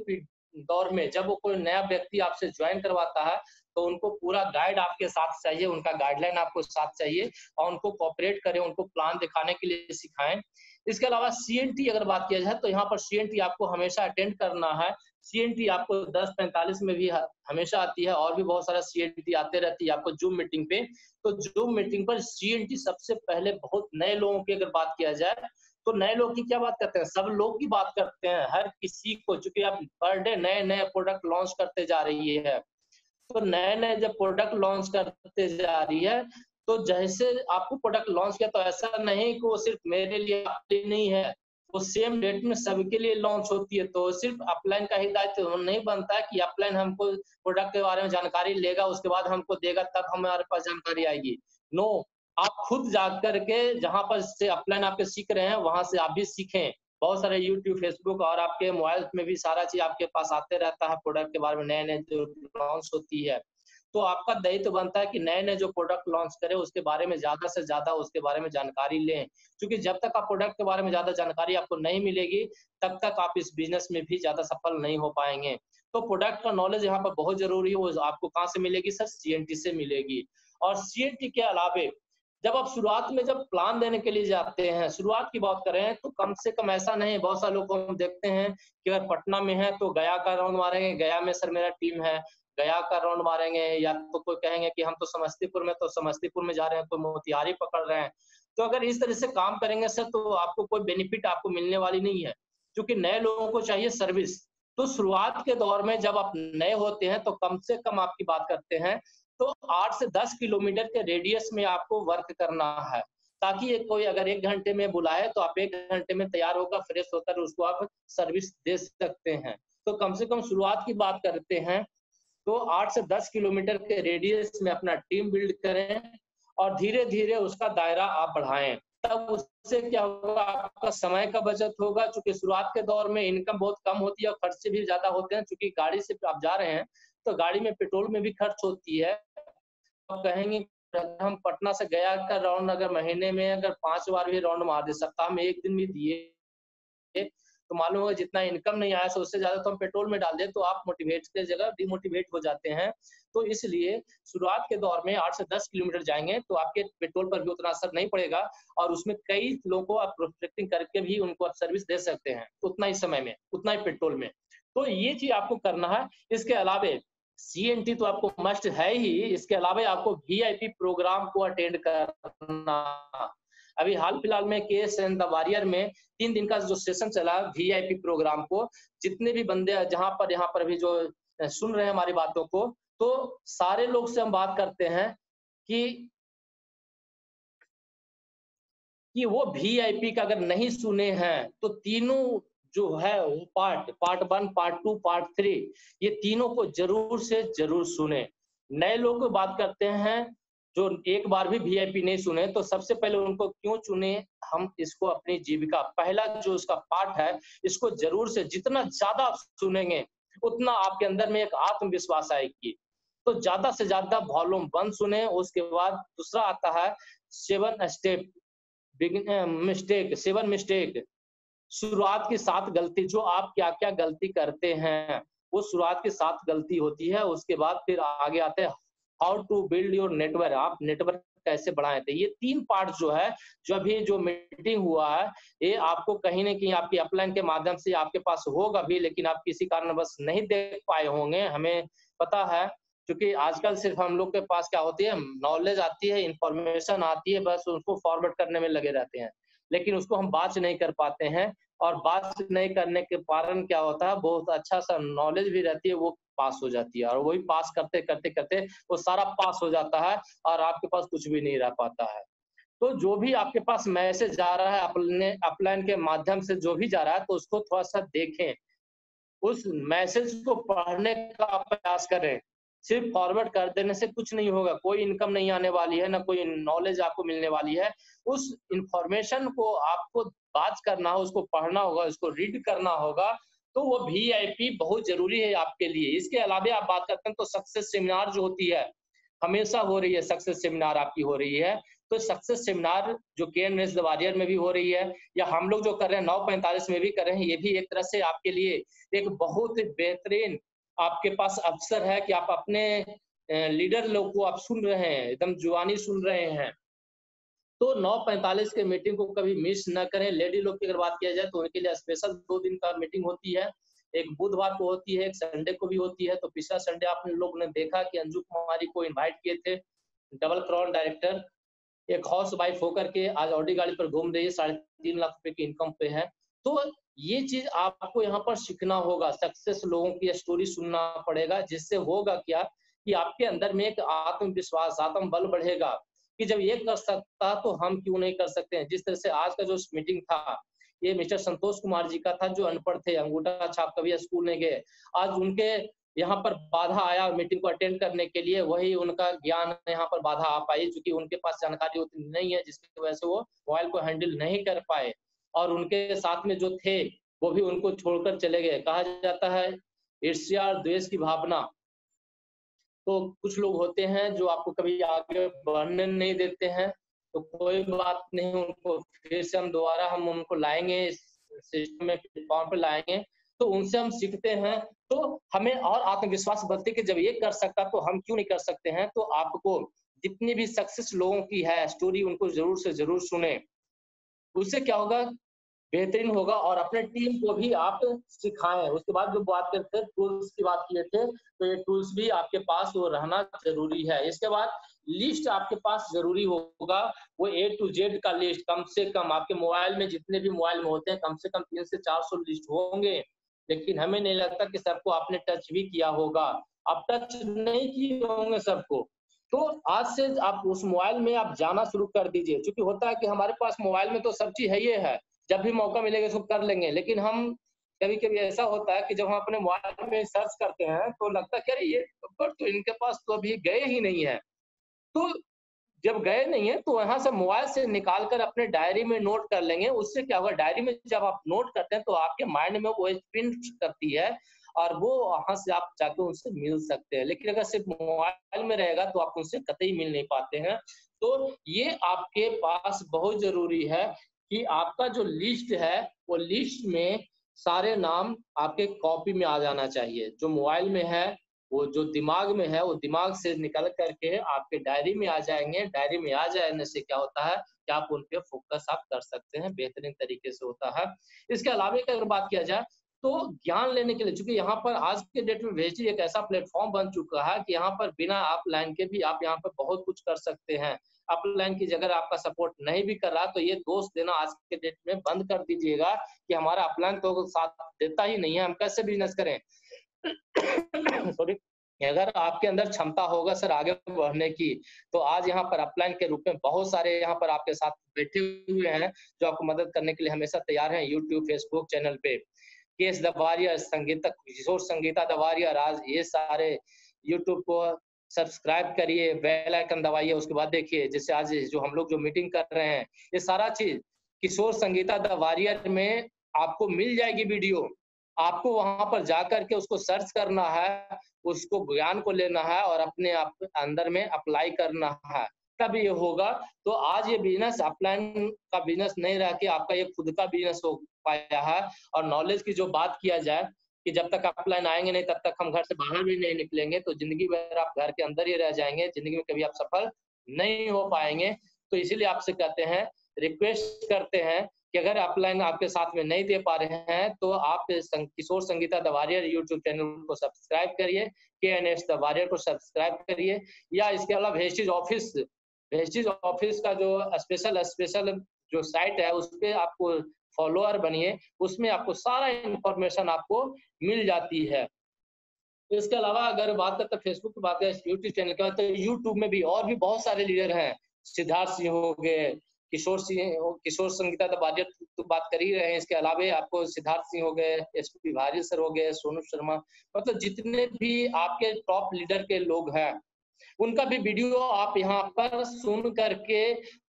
दौर में जब वो कोई नया व्यक्ति आपसे ज्वाइन करवाता है तो उनको पूरा गाइड आपके साथ चाहिए, उनका गाइडलाइन आपको साथ चाहिए और उनको कोऑपरेट करें, उनको प्लान दिखाने के लिए सिखाएं। इसके अलावा सीएनटी अगर बात किया जाए तो यहाँ पर सीएनटी आपको हमेशा अटेंड करना है। सीएनटी आपको 10:45 में भी हमेशा आती है और भी बहुत सारा सीएनटी आते रहती है आपको जूम मीटिंग पे। तो जूम मीटिंग पर सीएनटी सबसे पहले, बहुत नए लोगों की अगर बात किया जाए तो नए लोग की क्या बात करते हैं, सब लोग की बात करते हैं, हर किसी को, चूंकि अब पर डे नए नए प्रोडक्ट लॉन्च करते जा रही है। तो नए नए जब प्रोडक्ट लॉन्च करते जा रही है, तो जैसे आपको प्रोडक्ट लॉन्च किया, तो ऐसा नहीं कि वो सिर्फ मेरे लिए आपके लिए नहीं है, वो सेम डेट में सबके लिए लॉन्च होती है। तो सिर्फ अपलाइन का ही दायित्व नहीं बनता है कि अपलाइन हमको प्रोडक्ट के बारे में जानकारी लेगा, उसके बाद हमको देगा, तब हमारे पास जानकारी आएगी। नो, आप खुद जा करके जहाँ पर से अपलाइन आपके सीख रहे हैं, वहां से आप भी सीखें। बहुत सारे यूट्यूब, फेसबुक और आपके मोबाइल में भी सारा चीज आपके पास आते रहता है, प्रोडक्ट के बारे में नए नए जो लॉन्च होती है। तो आपका दायित्व बनता है कि नए नए जो प्रोडक्ट लॉन्च करें, उसके बारे में ज्यादा से ज्यादा उसके बारे में जानकारी लें, क्योंकि जब तक आप प्रोडक्ट के बारे में ज्यादा जानकारी आपको नहीं मिलेगी, तब तक आप इस बिजनेस में भी ज्यादा सफल नहीं हो पाएंगे। तो प्रोडक्ट का नॉलेज यहाँ पर बहुत जरूरी है। वो आपको कहाँ से मिलेगी सर? सीएनटी से मिलेगी। और सीएनटी के अलावे जब आप शुरुआत में जब प्लान देने के लिए जाते हैं, शुरुआत की बात करें, तो कम से कम ऐसा नहीं, बहुत सारे लोग को हम देखते हैं कि अगर पटना में है तो गया का राउंड मारेंगे, गया में सर मेरा टीम है, गया का राउंड मारेंगे, या तो कोई कहेंगे कि हम तो समस्तीपुर में, तो समस्तीपुर में जा रहे हैं, तो मोतिहारी पकड़ रहे हैं। तो अगर इस तरह से काम करेंगे सर, तो आपको कोई बेनिफिट आपको मिलने वाली नहीं है, क्योंकि नए लोगों को चाहिए सर्विस। तो शुरुआत के दौर में जब आप नए होते हैं, तो कम से कम आपकी बात करते हैं, तो 8 से 10 किलोमीटर के रेडियस में आपको वर्क करना है, ताकि ये कोई अगर 1 घंटे में बुलाए, तो आप 1 घंटे में तैयार होकर, फ्रेश होकर उसको आप सर्विस दे सकते हैं। तो कम से कम शुरुआत की बात करते हैं, तो 8 से 10 किलोमीटर के रेडियस में अपना टीम बिल्ड करें, और धीरे धीरे उसका दायरा आप बढ़ाएं। तब उससे क्या होगा, आपका समय का बचत होगा, क्योंकि शुरुआत के दौर में इनकम बहुत कम होती है और खर्चे भी ज्यादा होते हैं, क्योंकि गाड़ी से आप जा रहे हैं, तो गाड़ी में पेट्रोल में भी खर्च होती है। आप कहेंगे हम पटना से गया का राउंड अगर महीने में अगर 5 बार भी राउंड मार दे, सप्ताह में 1 दिन भी दिए, तो मालूम होगा जितना इनकम नहीं आया, तो उससे ज्यादा तो हम पेट्रोल में डाल दें, तो आप मोटिवेट की जगह डिमोटिवेट हो जाते हैं। तो इसलिए शुरुआत के दौर में 8 से 10 किलोमीटर जाएंगे, तो आपके पेट्रोल पर भी उतना असर नहीं पड़ेगा, और उसमें कई लोगों को आप प्रोस्पेक्टिंग करके भी उनको आप सर्विस दे सकते हैं, उतना ही समय में, उतना ही पेट्रोल में। तो ये चीज आपको करना है। इसके अलावे सीएनटी तो आपको मस्ट है ही, इसके अलावा आपको वीआईपी प्रोग्राम को अटेंड करना। अभी हाल फिलहाल में केस एंड द वॉरियर में 3 दिन का जो सेशन चला वीआईपी प्रोग्राम को, जितने भी बंदे जहां पर यहाँ पर अभी जो सुन रहे हैं हमारी बातों को, तो सारे लोग से हम बात करते हैं कि वो वीआईपी का अगर नहीं सुने हैं, तो तीनों जो है वो पार्ट 1, पार्ट 2, पार्ट 3, ये तीनों को जरूर से जरूर सुने। नए लोग को बात करते हैं जो एक बार भी वीआईपी नहीं सुने, तो सबसे पहले उनको क्यों चुने, हम इसको अपनी जीविका, पहला जो उसका पार्ट है, इसको जरूर से जितना ज्यादा आप सुनेंगे, उतना आपके अंदर में एक आत्मविश्वास आएगी। तो ज्यादा से ज्यादा वॉल्यूम 1 सुने। उसके बाद दूसरा आता है 7 स्टेप मिस्टेक, 7 मिस्टेक, शुरुआत की 7 गलती, जो आप क्या क्या गलती करते हैं, वो शुरुआत की 7 गलती होती है। उसके बाद फिर आगे आते हैं how to build your network, आप नेटवर्क कैसे बढ़ाएं। तो ये 3 पार्ट जो है, जो अभी जो मीटिंग हुआ है, ये आपको कहीं ना कहीं आपकी अपलाइन के माध्यम से आपके पास होगा भी, लेकिन आप किसी कारणवश नहीं देख पाए होंगे, हमें पता है। क्योंकि आजकल सिर्फ हम लोग के पास क्या होती है, नॉलेज आती है, इंफॉर्मेशन आती है, बस उसको फॉरवर्ड करने में लगे रहते हैं, लेकिन उसको हम बात नहीं कर पाते हैं। और बात नहीं करने के कारण क्या होता है, बहुत अच्छा सा नॉलेज भी रहती है, वो पास हो जाती है, और वही पास करते करते करते वो सारा पास हो जाता है, और आपके पास कुछ भी नहीं रह पाता है। तो जो भी आपके पास मैसेज जा रहा है अपने अपलाइन के माध्यम से, जो भी जा रहा है, तो उसको थोड़ा सा देखें, उस मैसेज को पढ़ने का प्रयास करें। सिर्फ फॉरवर्ड कर देने से कुछ नहीं होगा, कोई इनकम नहीं आने वाली है, ना कोई नॉलेज आपको मिलने वाली है। उस इंफॉर्मेशन को आपको बात करना हो, उसको पढ़ना होगा, उसको रीड करना होगा। तो वो वीआईपी बहुत जरूरी है आपके लिए। इसके अलावा आप बात करते हैं तो सक्सेस सेमिनार जो होती है, हमेशा हो रही है, सक्सेस सेमिनार आपकी हो रही है। तो सक्सेस सेमिनार जो केएनएस वॉरियर में भी हो रही है, या हम लोग जो कर रहे हैं 9:45 में भी कर रहे हैं, ये भी एक तरह से आपके लिए एक बहुत बेहतरीन आपके पास अवसर है कि आप अपने लीडर लोग को आप सुन रहे हैं, एकदम जुबानी सुन रहे हैं। तो 9:45 के मीटिंग को कभी मिस न करें। लेडी लोग की अगर बात किया जाए, तो उनके लिए स्पेशल 2 दिन का मीटिंग होती है, एक बुधवार को होती है, एक संडे को भी होती है। तो पिछला संडे आप लोग ने देखा कि अंजू कुमारी को इन्वाइट किए थे, डबल क्राउन डायरेक्टर, एक हाउस वाइफ होकर के आज ऑडी गाड़ी पर घूम रही है, 3.5 लाख रुपए की इनकम पे है। तो ये चीज आपको यहाँ पर सीखना होगा, सक्सेस लोगों की स्टोरी सुनना पड़ेगा, जिससे होगा क्या कि आपके अंदर में एक आत्मविश्वास, आत्मबल बढ़ेगा कि जब ये कर सकता तो हम क्यों नहीं कर सकते हैं। जिस तरह से आज का जो मीटिंग था, ये मिस्टर संतोष कुमार जी का था, जो अनपढ़ थे, अंगूठा छाप कभी स्कूल नहीं गए। आज उनके यहाँ पर बाधा आया मीटिंग को अटेंड करने के लिए, वही उनका ज्ञान यहाँ पर बाधा आ पाई, क्योंकि उनके पास जानकारी उतनी नहीं है, जिसकी वजह से वो मोबाइल को हैंडल नहीं कर पाए और उनके साथ में जो थे वो भी उनको छोड़कर चले गए। कहा जाता है ईर्ष्या और द्वेष की भावना, तो कुछ लोग होते हैं जो आपको कभी आगे बढ़ने नहीं देते हैं, तो कोई बात नहीं, उनको फिर से हम उनको लाएंगे, इस सिस्टम में प्लेटफॉर्म पे लाएंगे, तो उनसे हम सीखते हैं, तो हमें और आत्मविश्वास बढ़ती है कि जब ये कर सकता तो हम क्यों नहीं कर सकते हैं। तो आपको जितनी भी सक्सेस लोगों की है स्टोरी, उनको जरूर से जरूर सुने। उससे क्या होगा, बेहतरीन होगा और अपने टीम को भी आप सिखाएं। उसके बाद जो बात करते थे टूल्स की बात किए थे, तो ये टूल्स भी आपके पास वो रहना जरूरी है। इसके बाद लिस्ट आपके पास जरूरी होगा, वो ए टू जेड का लिस्ट, कम से कम आपके मोबाइल में जितने भी मोबाइल में होते हैं कम से कम 300 से 400 लिस्ट होंगे, लेकिन हमें नहीं लगता कि सबको आपने टच भी किया होगा। आप टच नहीं किए होंगे सबको, तो आज से आप उस मोबाइल में आप जाना शुरू कर दीजिए। क्योंकि होता है कि हमारे पास मोबाइल में तो सब चीज है, ये है, जब भी मौका मिलेगा इसको कर लेंगे, लेकिन हम कभी-कभी ऐसा होता है कि जब हम अपने मोबाइल में सर्च करते हैं तो लगता है कि अरे ये नंबर तो इनके पास तो अभी गए ही नहीं है। तो जब गए नहीं है तो वहां से मोबाइल से निकाल कर अपने डायरी में नोट कर लेंगे। उससे क्या होगा, डायरी में जब आप नोट करते हैं तो आपके माइंड में वो प्रिंट करती है और वो वहां से आप जाके उनसे मिल सकते हैं। लेकिन अगर सिर्फ मोबाइल में रहेगा तो आप उनसे कतई मिल नहीं पाते हैं। तो ये आपके पास बहुत जरूरी है कि आपका जो लिस्ट है वो लिस्ट में सारे नाम आपके कॉपी में आ जाना चाहिए। जो मोबाइल में है वो जो दिमाग में है वो दिमाग से निकल करके आपके डायरी में आ जाएंगे। डायरी में आ जाने से क्या होता है कि आप उन पे फोकस आप कर सकते हैं, बेहतरीन तरीके से होता है। इसके अलावा अगर बात किया जाए तो ज्ञान लेने के लिए, चूंकि यहाँ पर आज के डेट में वेस्टी एक ऐसा प्लेटफॉर्म बन चुका है कि यहाँ पर बिना ऑफलाइन के भी आप यहाँ पर बहुत कुछ कर सकते हैं। ऑफलाइन की जगह आपका सपोर्ट नहीं भी कर रहा तो ये दोस्त देना आज के डेट में बंद कर दीजिएगा कि हमारा ऑफलाइन तो साथ देता ही नहीं है, हम कैसे बिजनेस करें। सॉरी, अगर आपके अंदर क्षमता होगा सर आगे बढ़ने की, तो आज यहाँ पर अपलाइन के रूप में बहुत सारे यहाँ पर आपके साथ बैठे हुए हैं जो आपको मदद करने के लिए हमेशा तैयार हैं। यूट्यूब, फेसबुक चैनल पे केस दवारिया, संगीता, किशोर संगीता दवारिया, आज ये सारे यूट्यूब को सब्सक्राइब करिए, बेल आइकन दबाइए। उसके बाद देखिए जैसे आज जो हम लोग जो मीटिंग कर रहे हैं, ये सारा चीज किशोर संगीता दवारिया में आपको मिल जाएगी वीडियो। आपको वहां पर जाकर के उसको सर्च करना है, उसको ज्ञान को लेना है और अपने आप अंदर में अप्लाई करना है, तब ये होगा। तो आज ये बिजनेस ऑफलाइन का बिजनेस नहीं रह के आपका ये खुद का बिजनेस हो पाया है। और नॉलेज की जो बात किया जाए कि जब तक ऑफलाइन आएंगे नहीं तब तक हम घर से बाहर भी नहीं निकलेंगे, तो जिंदगी भर आप घर के अंदर ही रह जाएंगे, जिंदगी में कभी आप सफल नहीं हो पाएंगे। तो इसीलिए आपसे कहते हैं, रिक्वेस्ट करते हैं कि अगर ऑफलाइन आपके साथ में नहीं दे पा रहे हैं तो आप किशोर संगीता दवारिया यूट्यूब चैनल को सब्सक्राइब करिए, KNS दवारिया को सब्सक्राइब करिए, या इसके अलावा वेस्टिज ऑफिस का जो स्पेशल जो साइट है उस पर आपको फॉलोअर बनिए, उसमें आपको सारा इंफॉर्मेशन आपको मिल जाती है। इसके अलावा अगर बात करते हैं फेसबुक की बात करें, यूट्यूब चैनल की बात करें, यूट्यूब में भी और भी बहुत सारे लीडर हैं। सिद्धार्थ सिंह हो गए, किशोर संगीता दवारिया तो बात कर ही रहे हैं। इसके अलावा आपको सिद्धार्थ सिंह हो गए, SP भारी सर हो गए, सोनू शर्मा, मतलब जितने भी आपके टॉप लीडर के लोग हैं उनका भी वीडियो आप यहाँ पर सुन करके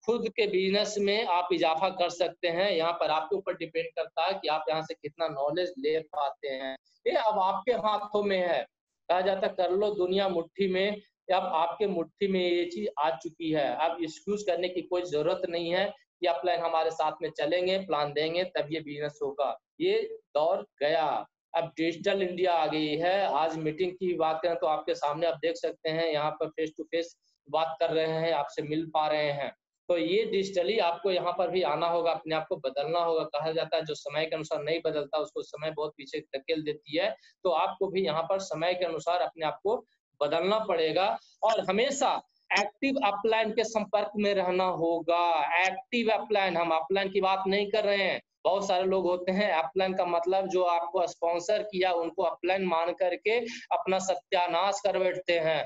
खुद के बिजनेस में आप इजाफा कर सकते हैं। यहाँ पर आपके ऊपर डिपेंड करता है कि आप यहाँ से कितना नॉलेज ले पाते हैं। ये अब आपके हाथों में है। कहा जाता कर लो दुनिया मुट्ठी में, अब आपके मुट्ठी में ये चीज आ चुकी है। अब एक्सक्यूज करने की कोई जरूरत नहीं है कि अपलाइन हमारे साथ में चलेंगे, प्लान देंगे तब ये बिजनेस होगा। ये दौर गया, अब डिजिटल इंडिया आ गई है। आज मीटिंग की बात करें तो आपके सामने आप देख सकते हैं, यहाँ पर फेस टू फेस बात कर रहे हैं, आपसे मिल पा रहे हैं। तो ये डिजिटली आपको यहाँ पर भी आना होगा, अपने आप को बदलना होगा। कहा जाता है जो समय के अनुसार नहीं बदलता उसको समय बहुत पीछे धकेल देती है। तो आपको भी यहाँ पर समय के अनुसार अपने आप को बदलना पड़ेगा और हमेशा एक्टिव अपलाइन के संपर्क में रहना होगा। एक्टिव अपलाइन, हम अपलाइन की बात नहीं कर रहे हैं। बहुत सारे लोग होते हैं, अपलाइन का मतलब जो आपको स्पॉन्सर किया उनको अपलाइन मान करके अपना सत्यानाश कर बैठते हैं।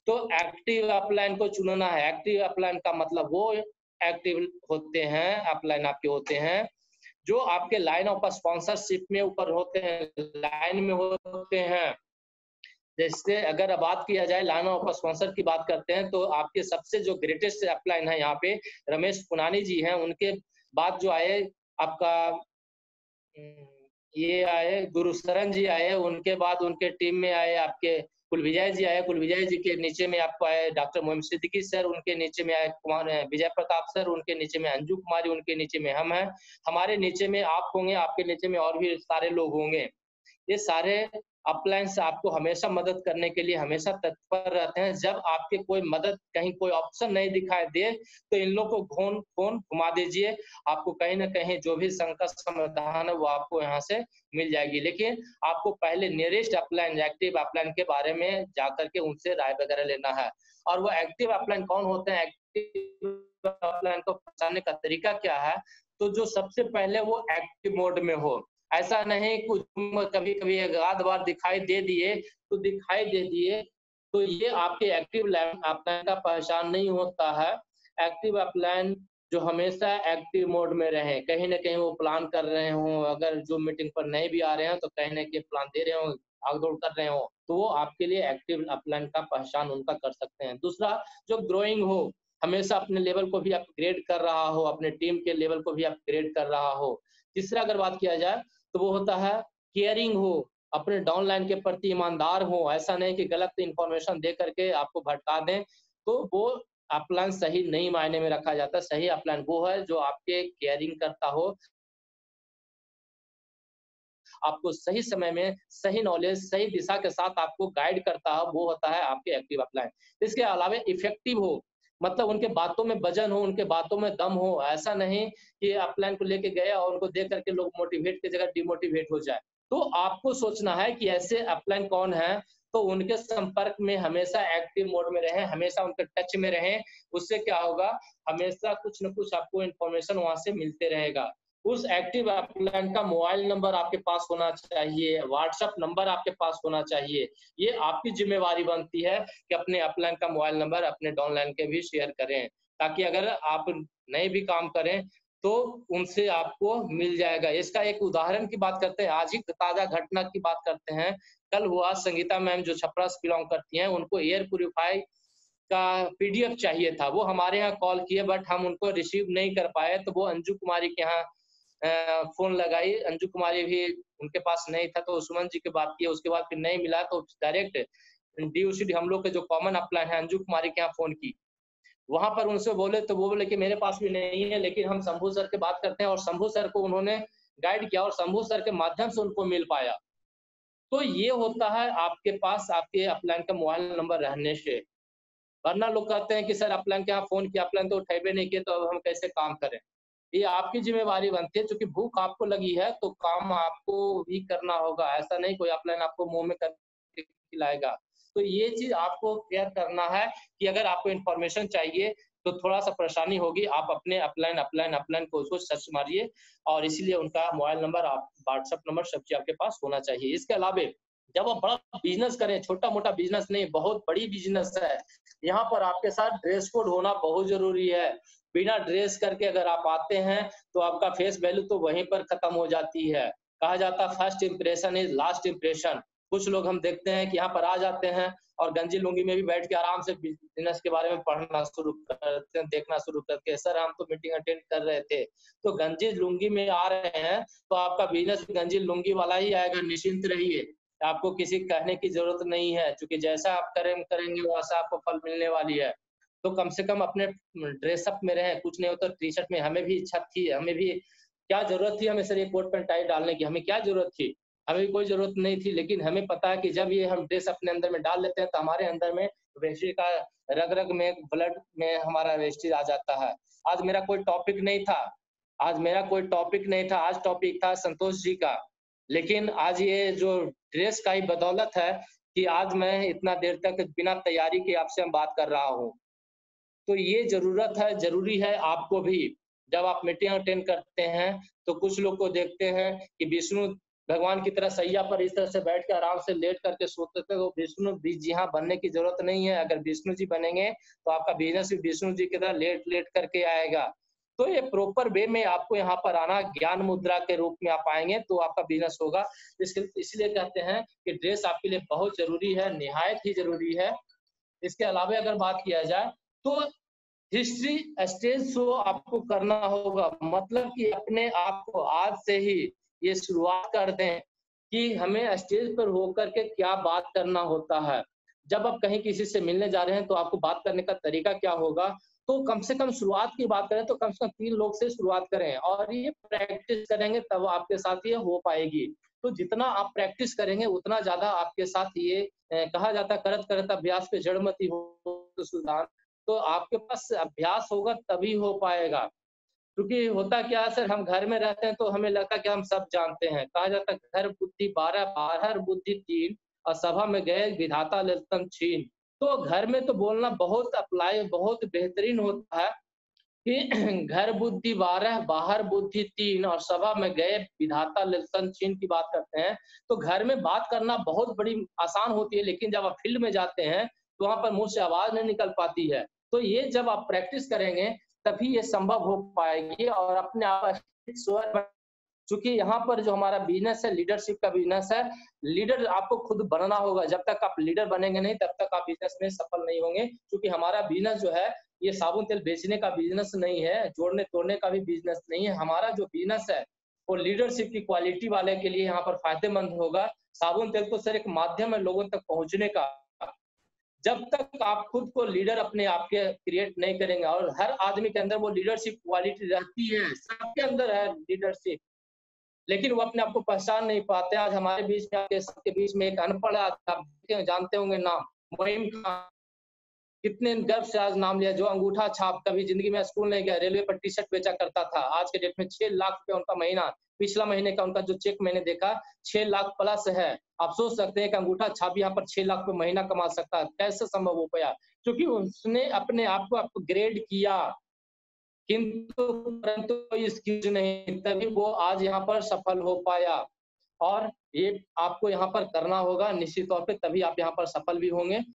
तो एक्टिव अपलाइन को चुनना है। एक्टिव अपलाइन का मतलब वो एक्टिव होते हैं, अपलाइन आपके होते हैं जो आपके लाइन ऑफ स्पॉन्सरशिप में ऊपर होते हैं, लाइन में होते हैं। जैसे अगर बात किया जाए लाइन ऑफ स्पॉन्सर की बात करते हैं तो आपके सबसे जो ग्रेटेस्ट अपलाइन है यहाँ पे रमेश पुनानी जी हैं। उनके बाद जो आए आपका ये आए गुरुशरण जी आए, उनके बाद उनके टीम में आए आपके कुलविजय जी आए। कुलविजय जी के नीचे में आपको आए डॉक्टर मोहम्मद सिद्दीकी सर, उनके नीचे में आए कुमार विजय प्रताप सर, उनके नीचे में अंजू कुमारी, उनके नीचे में हम हैं, हमारे नीचे में आप होंगे, आपके नीचे में और भी सारे लोग होंगे। ये सारे अपलाइंस आपको हमेशा मदद करने के लिए हमेशा तत्पर रहते हैं। जब आपके कोई मदद कहीं कोई ऑप्शन नहीं दिखाई दे तो इन लोग को फोन घुमा दीजिए, आपको कहीं ना कहीं जो भी संकट समाधान है वो आपको यहाँ से मिल जाएगी। लेकिन आपको पहले नियरेस्ट अपलाइन, एक्टिव अपलाइन के बारे में जाकर के उनसे राय वगैरह लेना है। और वो एक्टिव अपलाइन कौन होते हैं, एक्टिव अपलाइन को पहचानने का तरीका क्या है, तो जो सबसे पहले वो एक्टिव मोड में हो। ऐसा नहीं कुछ कभी कभी एक आध बार दिखाई दे दिए तो दिखाई दे दिए, तो ये आपके एक्टिव अपलाइन का पहचान नहीं होता है। एक्टिव अपलाइन जो हमेशा एक्टिव मोड में रहे, कहीं ना कहीं वो प्लान कर रहे हो, अगर जो मीटिंग पर नहीं भी आ रहे हैं तो कहीं ना कहीं प्लान दे रहे हो, भागदौड़ कर रहे हो, तो वो आपके लिए एक्टिव अपलाइन का पहचान उनका कर सकते हैं। दूसरा, जो ग्रोइंग हो, हमेशा अपने लेवल को भी अपग्रेड कर रहा हो, अपने टीम के लेवल को भी अपग्रेड कर रहा हो। तीसरा अगर बात किया जाए तो वो होता है केयरिंग हो, अपने डाउनलाइन के प्रति ईमानदार हो। ऐसा नहीं कि गलत इंफॉर्मेशन दे करके आपको भटका दें, तो वो अपलाइन सही नहीं मायने में रखा जाता। सही अपलाइन वो है जो आपके केयरिंग करता हो, आपको सही समय में सही नॉलेज सही दिशा के साथ आपको गाइड करता है, वो होता है आपके एक्टिव अपलाइन। इसके अलावा इफेक्टिव हो, मतलब उनके बातों में वजन हो, उनके बातों में दम हो। ऐसा नहीं कि अपलाइन को लेके गए और उनको देख करके लोग मोटिवेट की जगह डिमोटिवेट हो जाए। तो आपको सोचना है कि ऐसे अपलाइन कौन है, तो उनके संपर्क में हमेशा एक्टिव मोड में रहें, हमेशा उनके टच में रहें। उससे क्या होगा, हमेशा कुछ न कुछ आपको इन्फॉर्मेशन वहां से मिलते रहेगा। उस एक्टिव अपलाइन का मोबाइल नंबर आपके पास होना चाहिए, व्हाट्सएप नंबर आपके पास होना चाहिए। ये आपकी जिम्मेवारी बनती है कि अपने अपलाइन का मोबाइल नंबर अपने डाउनलाइन के भी शेयर करें, ताकि अगर आप नए भी काम करें तो उनसे आपको मिल जाएगा। इसका एक उदाहरण की बात करते हैं, आज ही ताजा घटना की बात करते हैं। कल हुआ, संगीता मैम जो छपरा से बिलोंग करती हैं, उनको एयर प्यूरिफाई का पीडीएफ चाहिए था। वो हमारे यहाँ कॉल किए बट हम उनको रिसीव नहीं कर पाए, तो वो अंजू कुमारी के यहाँ फोन लगाई। अंजू कुमारी भी उनके पास नहीं था, तो सुमन जी की बात की, उसके बाद फिर नहीं मिला तो डायरेक्ट डीओसीडी हम लोग के जो कॉमन अपलाइन है अंजू कुमारी के यहाँ फोन की। वहां पर उनसे बोले तो वो बोले कि मेरे पास भी नहीं है, लेकिन हम शंभू सर के बात करते हैं, और शंभू सर को उन्होंने गाइड किया और शंभू सर के माध्यम से उनको मिल पाया। तो ये होता है आपके पास आपके अपलाइन का मोबाइल नंबर रहने से। वरना लोग कहते हैं कि सर अपलाइन के यहाँ फोन किया, अपलाइन तो उठेबे नहीं किए, तो अब हम कैसे काम करें। ये आपकी जिम्मेवारी बनती है, क्योंकि भूख आपको लगी है तो काम आपको भी करना होगा। ऐसा नहीं कोई अपलाइन आपको मुंह में करके खिलाएगा। तो ये चीज आपको केयर करना है कि अगर आपको इन्फॉर्मेशन चाहिए तो थोड़ा सा परेशानी होगी, आप अपने अपलाइन अपलाइन अपलाइन को उसको सर्च मारिए, और इसीलिए उनका मोबाइल नंबर, आप व्हाट्सएप नंबर सब चीज आपके पास होना चाहिए। इसके अलावा जब आप बड़ा बिजनेस करें, छोटा मोटा बिजनेस नहीं, बहुत बड़ी बिजनेस है, यहाँ पर आपके साथ ड्रेस कोड होना बहुत जरूरी है। बिना ड्रेस करके अगर आप आते हैं तो आपका फेस वैल्यू तो वहीं पर खत्म हो जाती है। कहा जाता है first impression is last impression. कुछ लोग हम देखते हैं कि यहाँ पर आ जाते हैं और गंजी लुंगी में भी बैठ के आराम से बिजनेस के बारे में पढ़ना शुरू करते हैं, देखना शुरू करते हैं। सर हम तो मीटिंग अटेंड कर रहे थे, तो गंजी लुंगी में आ रहे हैं तो आपका बिजनेस गंजी लुंगी वाला ही आएगा, निश्चिंत रहिए। आपको किसी कहने की जरूरत नहीं है, क्योंकि जैसा आप करेंगे वैसा आपको फल मिलने वाली है। तो कम से कम अपने ड्रेसअप में रहें, कुछ नहीं होता टी शर्ट में। हमें भी इच्छा थी, हमें भी क्या जरूरत थी हमें सर ये कोट पैंट टाई डालने की, हमें क्या जरूरत थी, हमें भी कोई जरूरत नहीं थी। लेकिन हमें पता है कि जब ये हम ड्रेस अपने अंदर में डाल लेते हैं तो हमारे अंदर में वेस्टी का रग रग में ब्लड में हमारा वेस्टी आ जाता है। आज मेरा कोई टॉपिक नहीं था, आज टॉपिक था संतोष जी का। लेकिन आज ये जो ड्रेस का ही बदौलत है कि आज मैं इतना देर तक बिना तैयारी के आपसे हम बात कर रहा हूँ। तो ये जरूरी है आपको भी। जब आप मीटिंग अटेंड करते हैं तो कुछ लोग को देखते हैं कि विष्णु भगवान की तरह सैया पर इस तरह से बैठ के आराम से लेट करके सोते थे, तो विष्णु जी हाँ बनने की जरूरत नहीं है। अगर विष्णु जी बनेंगे तो आपका बिजनेस भी विष्णु जी की तरह लेट लेट करके आएगा। तो ये प्रॉपर वे में आपको यहाँ पर आना, ज्ञान मुद्रा के रूप में आप आएंगे तो आपका बिजनेस होगा। इसलिए कहते हैं कि ड्रेस आपके लिए बहुत जरूरी है, निहायत ही जरूरी है। इसके अलावा अगर बात किया जाए तो हिस्ट्री स्टेज शो आपको करना होगा, मतलब कि अपने आप को आज से ही ये शुरुआत कर दें कि हमें स्टेज पर होकर के क्या बात करना होता है। जब आप कहीं किसी से मिलने जा रहे हैं तो आपको बात करने का तरीका क्या होगा, तो कम से कम शुरुआत की बात करें तो कम से कम 3 लोग से शुरुआत करें और ये प्रैक्टिस करेंगे तब आपके साथ ये हो पाएगी। तो जितना आप प्रैक्टिस करेंगे उतना ज़्यादा आपके साथ ये कहा जाता है करत करत अभ्यास पे जड़मति हो तो सुजान। तो आपके पास अभ्यास होगा तभी हो पाएगा। क्योंकि होता क्या है सर, हम घर में रहते हैं तो हमें लगता है कि हम सब जानते हैं। कहा जाता है घर बुद्धि 12 बाहर बुद्धि 3 और सभा में गए विधाता लेतन छीन। तो घर में तो बोलना बहुत अप्लाई बहुत बेहतरीन होता है कि घर बुद्धि 12 बाहर बुद्धि 3 और सभा में गए विधाता लेतन छीन की बात करते हैं। तो घर में बात करना बहुत बड़ी आसान होती है, लेकिन जब आप फील्ड में जाते हैं तो वहाँ पर मुँह से आवाज़ नहीं निकल पाती है। तो ये जब आप प्रैक्टिस करेंगे तभी ये संभव हो पाएगी और अपने आप स्वर। चूँकि यहाँ पर जो हमारा बिज़नेस है, लीडरशिप का बिज़नेस है, लीडर आपको खुद बनना होगा। जब तक आप लीडर बनेंगे नहीं, तब तक आप बिज़नेस में सफल नहीं होंगे। क्योंकि हमारा बिज़नेस जो है, ये साबुन तेल बेचने का बिज़नेस नहीं है, जोड़ने-तोड़ने का भी बिज़नेस नहीं है। हमारा जो बिज़नेस है, वो लीडरशिप की क्वालिटी वाले के लिए यहाँ पर फ़ायदेमंद होगा। साबुन तेल तो सर एक माध्यम है लोगों तक पहुँचने का। जब तक आप खुद को लीडर अपने आप के क्रिएट नहीं करेंगे, और हर आदमी के अंदर वो लीडरशिप क्वालिटी रहती है, सबके अंदर है लीडरशिप। लेकिन वो अपने आप को पहचान नहीं पाते। आज हमारे बीच में, आपके सबके बीच में एक अनपढ़ आप जानते होंगे नाम, मोइन खान। कितने गर्व से आज नाम लिया, जो अंगूठा छाप कभी जिंदगी में स्कूल नहीं गया, रेलवे पर टी-शर्ट बेचा करता था। आज के डेट में 6 लाख रुपए उनका महीना, पिछला महीने का उनका जो चेक मैंने देखा 6 लाख प्लस है। आप सोच सकते हैं कि अंगूठा छाप यहाँ पर 6 लाख रुपए महीना कमा सकता है, कैसे संभव हो पाया? क्योंकि उसने अपने आप को अपग्रेड किया। किंतु परंतु स्किल्स नहीं, तभी वो आज यहाँ पर सफल हो पाया। और ये आपको यहाँ पर करना होगा निश्चित तौर पे, तभी आप यहाँ पर सफल भी होंगे।